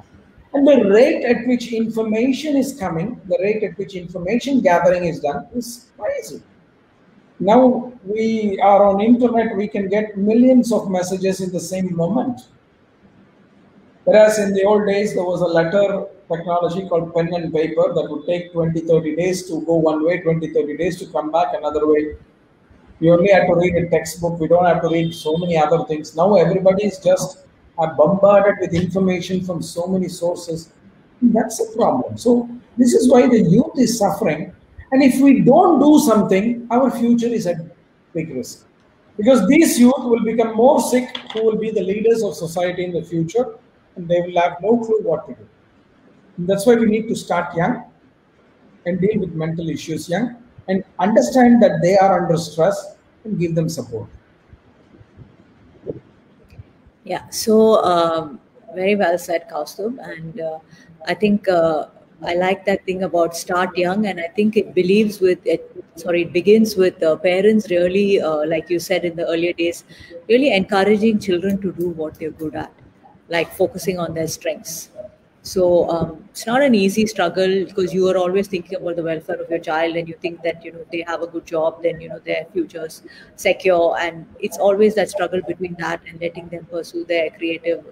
And the rate at which information is coming, the rate at which information gathering is done is crazy. Now we are on internet, we can get millions of messages in the same moment. Whereas in the old days, there was a letter technology called pen and paper that would take 20, 30 days to go one way, 20, 30 days to come back another way. We only have to read a textbook. We don't have to read so many other things. Now everybody is just bombarded with information from so many sources. That's a problem. So this is why the youth is suffering. And if we don't do something, our future is at big risk. Because these youth will become more sick, who will be the leaders of society in the future, and they will have no clue what to do. And that's why we need to start young and deal with mental issues young and understand that they are under stress and give them support. Yeah, so very well said, Kausthub. And I think I like that thing about start young, and I think it believes with it. Sorry, it begins with parents really, like you said in the earlier days, really encouraging children to do what they're good at, like focusing on their strengths. So it's not an easy struggle because you are always thinking about the welfare of your child, and you think that they have a good job, then their future's secure, and it's always that struggle between that and letting them pursue their creative,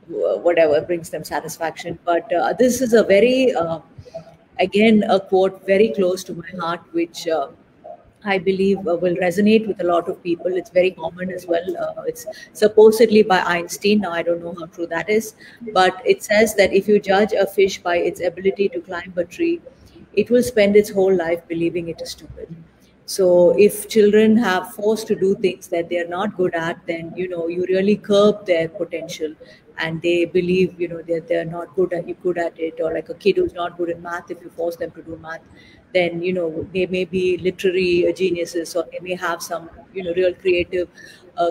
whatever brings them satisfaction. But this is a very again a quote very close to my heart, which I believe will resonate with a lot of people. It's very common as well. It's supposedly by Einstein. Now, I don't know how true that is, but it says that if you judge a fish by its ability to climb a tree, it will spend its whole life believing it is stupid. So, if children have forced to do things that they are not good at, then you really curb their potential, and they believe that they're not good at it. Or like a kid who's not good in math, if you force them to do math, then they may be literary geniuses, or they may have some real creative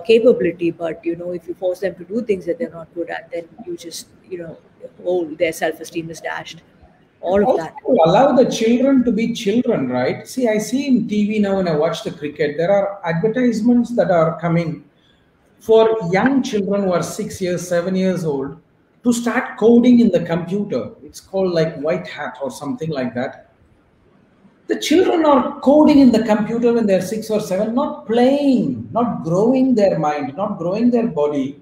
capability. But if you force them to do things that they're not good at, then you just oh, their self-esteem is dashed, all of Also, that. allow the children to be children, right? See, I see in TV now when I watch the cricket, there are advertisements that are coming for young children who are 6 years, 7 years old to start coding in the computer. It's called like White Hat or something like that. The children are coding in the computer when they're 6 or 7, not playing, not growing their mind, not growing their body,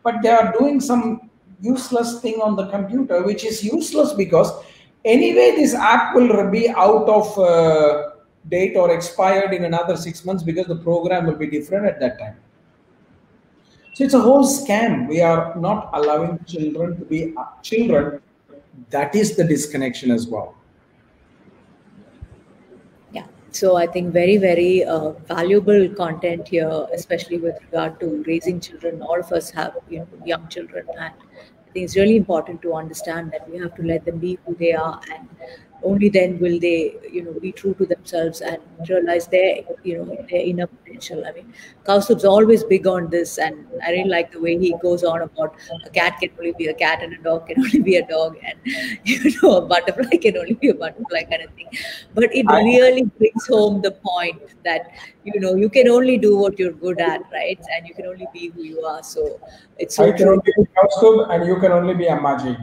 but they are doing some useless thing on the computer, which is useless because anyway, this app will be out of date or expired in another 6 months because the program will be different at that time. So it's a whole scam. We are not allowing children to be children. That is the disconnection as well. Yeah. So I think very, very valuable content here, especially with regard to raising children. All of us have, young children, and I think it's really important to understand that we have to let them be who they are, and only then will they, be true to themselves and realize their inner potential. I mean, Kaustub's always big on this, and I really like the way he goes on about a cat can only be a cat, and a dog can only be a dog, and a butterfly can only be a butterfly, kind of thing. But it I, really brings home the point that you can only do what you're good at, right? And you can only be who you are. So it's I so can true. only be Kaustubh and you can only be Ammaji.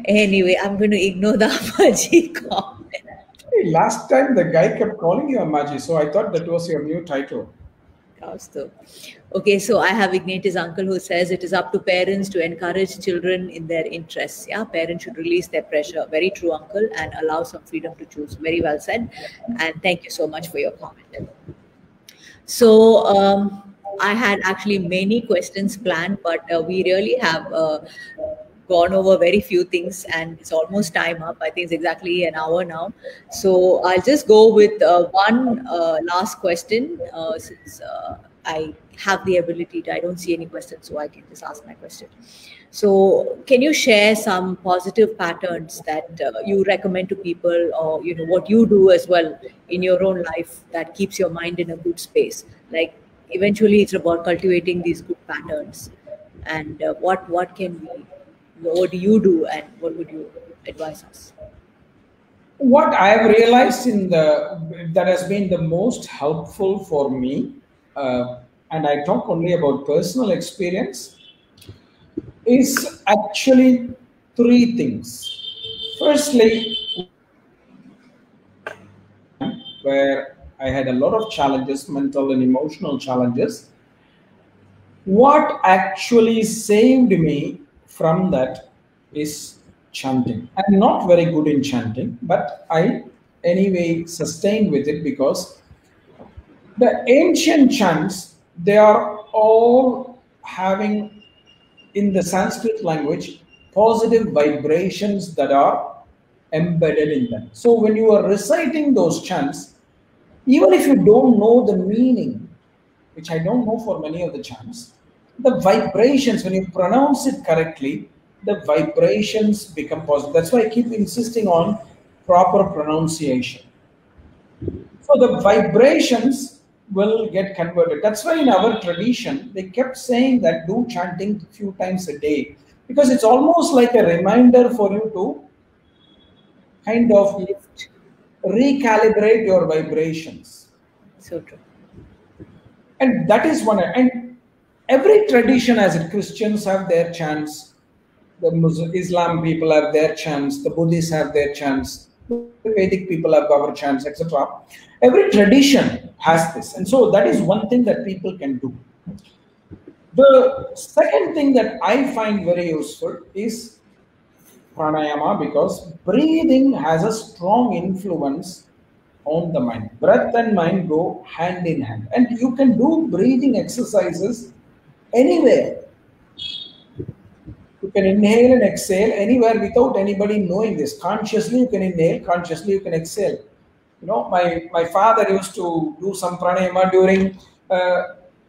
Anyway, I'm going to ignore the Amaji comment. Hey, last time the guy kept calling you Ammaji, so I thought that was your new title. Kaustubh. Okay, so I have Ignatius' uncle who says it is up to parents to encourage children in their interests. Yeah, parents should release their pressure. Very true, uncle, and allow some freedom to choose. Very well said. And thank you so much for your comment. So I had actually many questions planned, but we really have gone over very few things, and it's almost time up. I think it's exactly an hour now. So I'll just go with one last question, since I have the ability to, I don't see any questions, so I can just ask my question. So can you share some positive patterns that you recommend to people, or what you do as well in your own life that keeps your mind in a good space? Like, eventually it's about cultivating these good patterns. And what do you do, and what would you advise us? What I have realized that has been the most helpful for me, and I talk only about personal experience, is actually three things. Firstly, where I had a lot of challenges, mental and emotional challenges, what actually saved me from that is chanting. I'm not very good in chanting, but I anyway sustained with it because the ancient chants, they are all having, in the Sanskrit language, positive vibrations that are embedded in them. So when you are reciting those chants, even if you don't know the meaning, which I don't know for many of the chants, the vibrations, when you pronounce it correctly, the vibrations become positive. That's why I keep insisting on proper pronunciation. So the vibrations will get converted. That's why in our tradition, they kept saying that do chanting a few times a day, because it's almost like a reminder for you to kind of Lift. recalibrate your vibrations. So true. And that is one. And every tradition has it. Christians have their chants, the Islam people have their chants, the Buddhists have their chants, the Vedic people have our chants, etc. Every tradition has this. And so that is one thing that people can do. The second thing that I find very useful is pranayama, because breathing has a strong influence on the mind. Breath and mind go hand in hand. And you can do breathing exercises anywhere. You can inhale and exhale anywhere without anybody knowing this. Consciously you can inhale, consciously you can exhale. My father used to do some pranayama during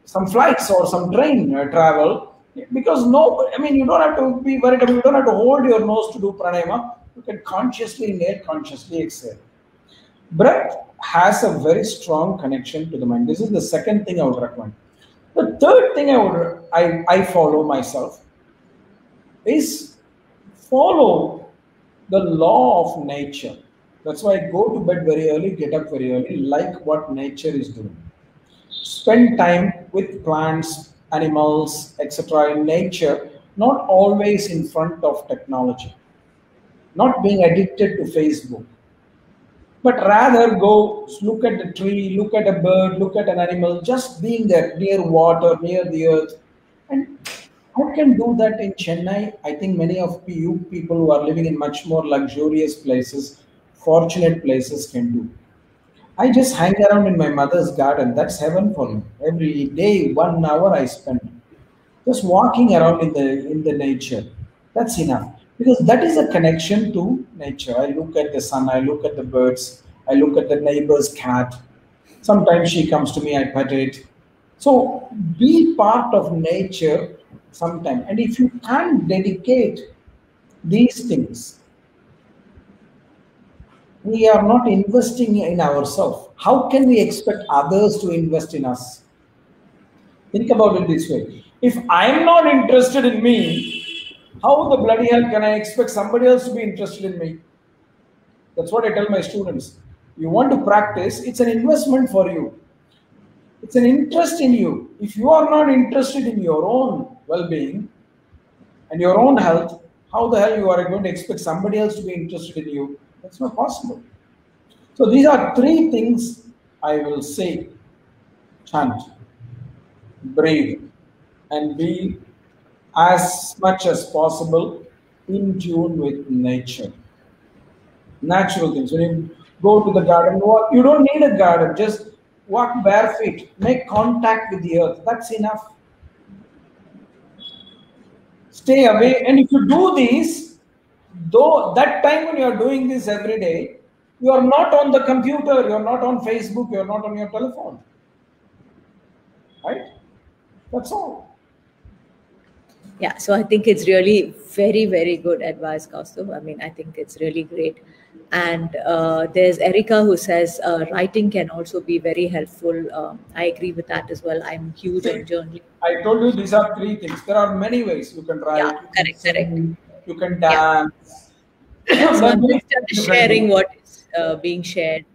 some flights or some train travel, because you don't have to be worried about, you don't have to hold your nose to do pranayama. You can consciously inhale, consciously exhale. Breath has a very strong connection to the mind. This is the second thing I would recommend. The third thing I follow myself is follow the law of nature. That's why I go to bed very early, get up very early, like what nature is doing. Spend time with plants, animals, etc. in nature, not always in front of technology, not being addicted to Facebook, but rather go look at the tree, look at a bird, look at an animal, just being there near water, near the earth. And I can do that in Chennai. I think many of you people who are living in much more luxurious places, fortunate places, can do. I just hang around in my mother's garden. That's heaven for me. Every day, 1 hour I spend just walking around in the nature. That's enough, because that is a connection to nature. I look at the sun, I look at the birds, I look at the neighbor's cat. Sometimes she comes to me, I pet it. So be part of nature sometime. And if you can't dedicate these things, we are not investing in ourselves. How can we expect others to invest in us? Think about it this way. If I'm not interested in me, how the bloody hell can I expect somebody else to be interested in me? That's what I tell my students. You want to practice, it's an investment for you. It's an interest in you. If you are not interested in your own well-being and your own health, how the hell you are going to expect somebody else to be interested in you? That's not possible. So these are three things I will say. Chant, breathe, and be as much as possible in tune with nature. Natural things. When you go to the garden, you don't need a garden. Just walk bare feet. Make contact with the earth. That's enough. Stay away. And if you do these, though that time when you are doing this every day, you are not on the computer, you are not on Facebook, you are not on your telephone. right? That's all. Yeah, so I think it's really very, very good advice, Kaustubh. I mean, I think it's really great. And there's Erica who says writing can also be very helpful. I agree with that as well. I'm huge See, on journaling. I told you these are three things. There are many ways you can Yeah, write, you can correct, correct. sing, you can Yeah. dance. So There are I'm many just different sharing ways. what is being shared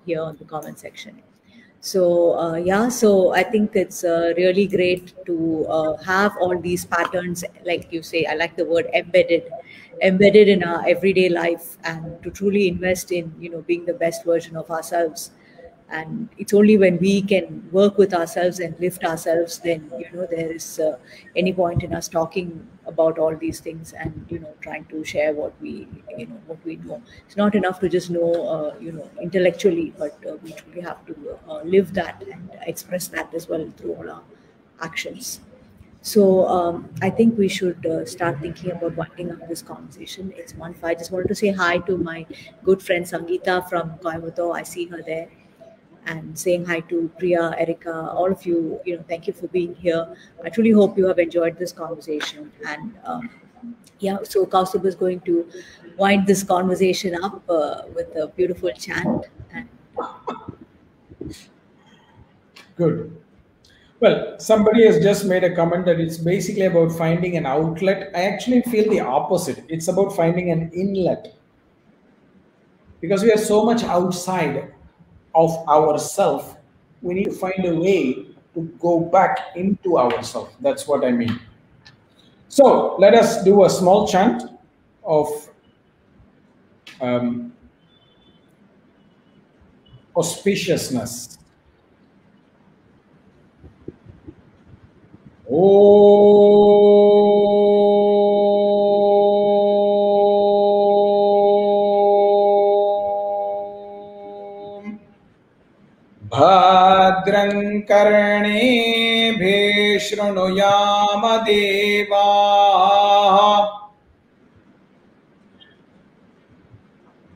here on the comment section. So yeah, so I think it's really great to have all these patterns, like you say. I like the word embedded in our everyday life, and to truly invest in being the best version of ourselves. And it's only when we can work with ourselves and lift ourselves, then there is any point in us talking about all these things and trying to share what we know. It's not enough to just know intellectually, but we truly have to live that and express that as well through all our actions. So I think we should start thinking about winding up this conversation. It's month five. I just wanted to say hi to my good friend Sangeeta from Coimbatore. I see her there, and saying hi to Priya, Erica, all of you. Thank you for being here. I truly hope you have enjoyed this conversation. And yeah, so Kaustubh is going to wind this conversation up with a beautiful chant. And Good. Well, somebody has just made a comment that it's basically about finding an outlet. I actually feel the opposite. It's about finding an inlet, because we are so much outside of ourself. We need to find a way to go back into ourselves. That's what I mean. So let us do a small chant of um, auspiciousness. Om Bhadran karnebhi shrunuyama devaः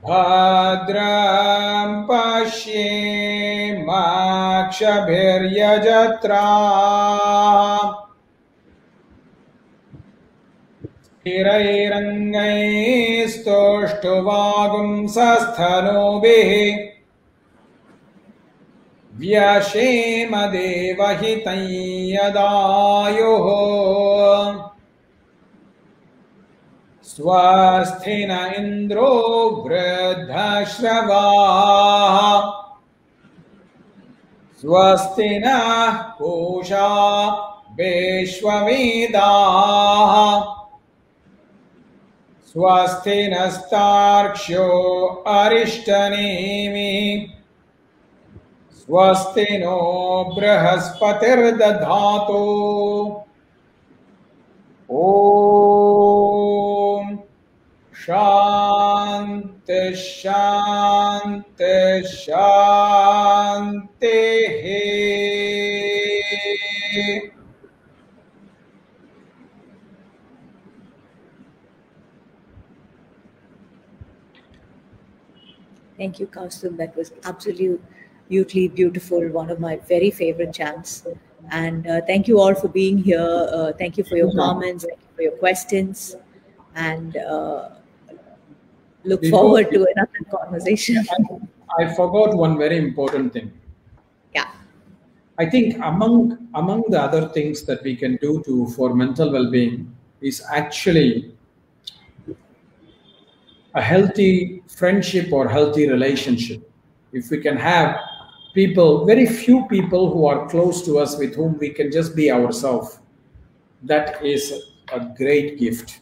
Bhadram pashyemakshabhiryajatra Sthirairangaistoshtuvagumsasthanobih Vyashema devahitam yadayoh Swasthi na indro vridhashravah Swasti na pusha vishwavedah Swasti nastarksho arishtanemi Swasti no brihaspatirdadhatu Om Shanti Shanti Shanti. thank you, Kaustubh. That was absolutely beautiful. One of my very favorite chants. And thank you all for being here. Thank you for your comments. Thank you for your questions. And look Before forward to another conversation. I forgot one very important thing. Yeah. I think among the other things that we can do to for mental well-being is actually a healthy friendship or healthy relationship. If we can have people, very few people who are close to us with whom we can just be ourselves, that is a great gift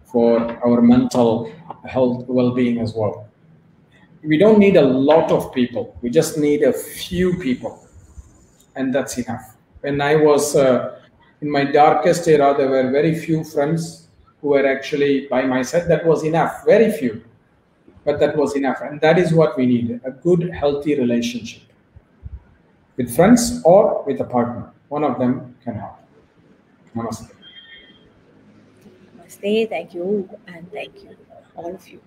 for our mental health well-being as well. We don't need a lot of people, we just need a few people, and that's enough. When I was in my darkest era, there were very few friends who were actually by my side. That was enough, very few, but that was enough. And that is what we need, a good, healthy relationship with friends or with a partner. One of them can help. Namaste. Namaste. Thank you. And thank you, all of you.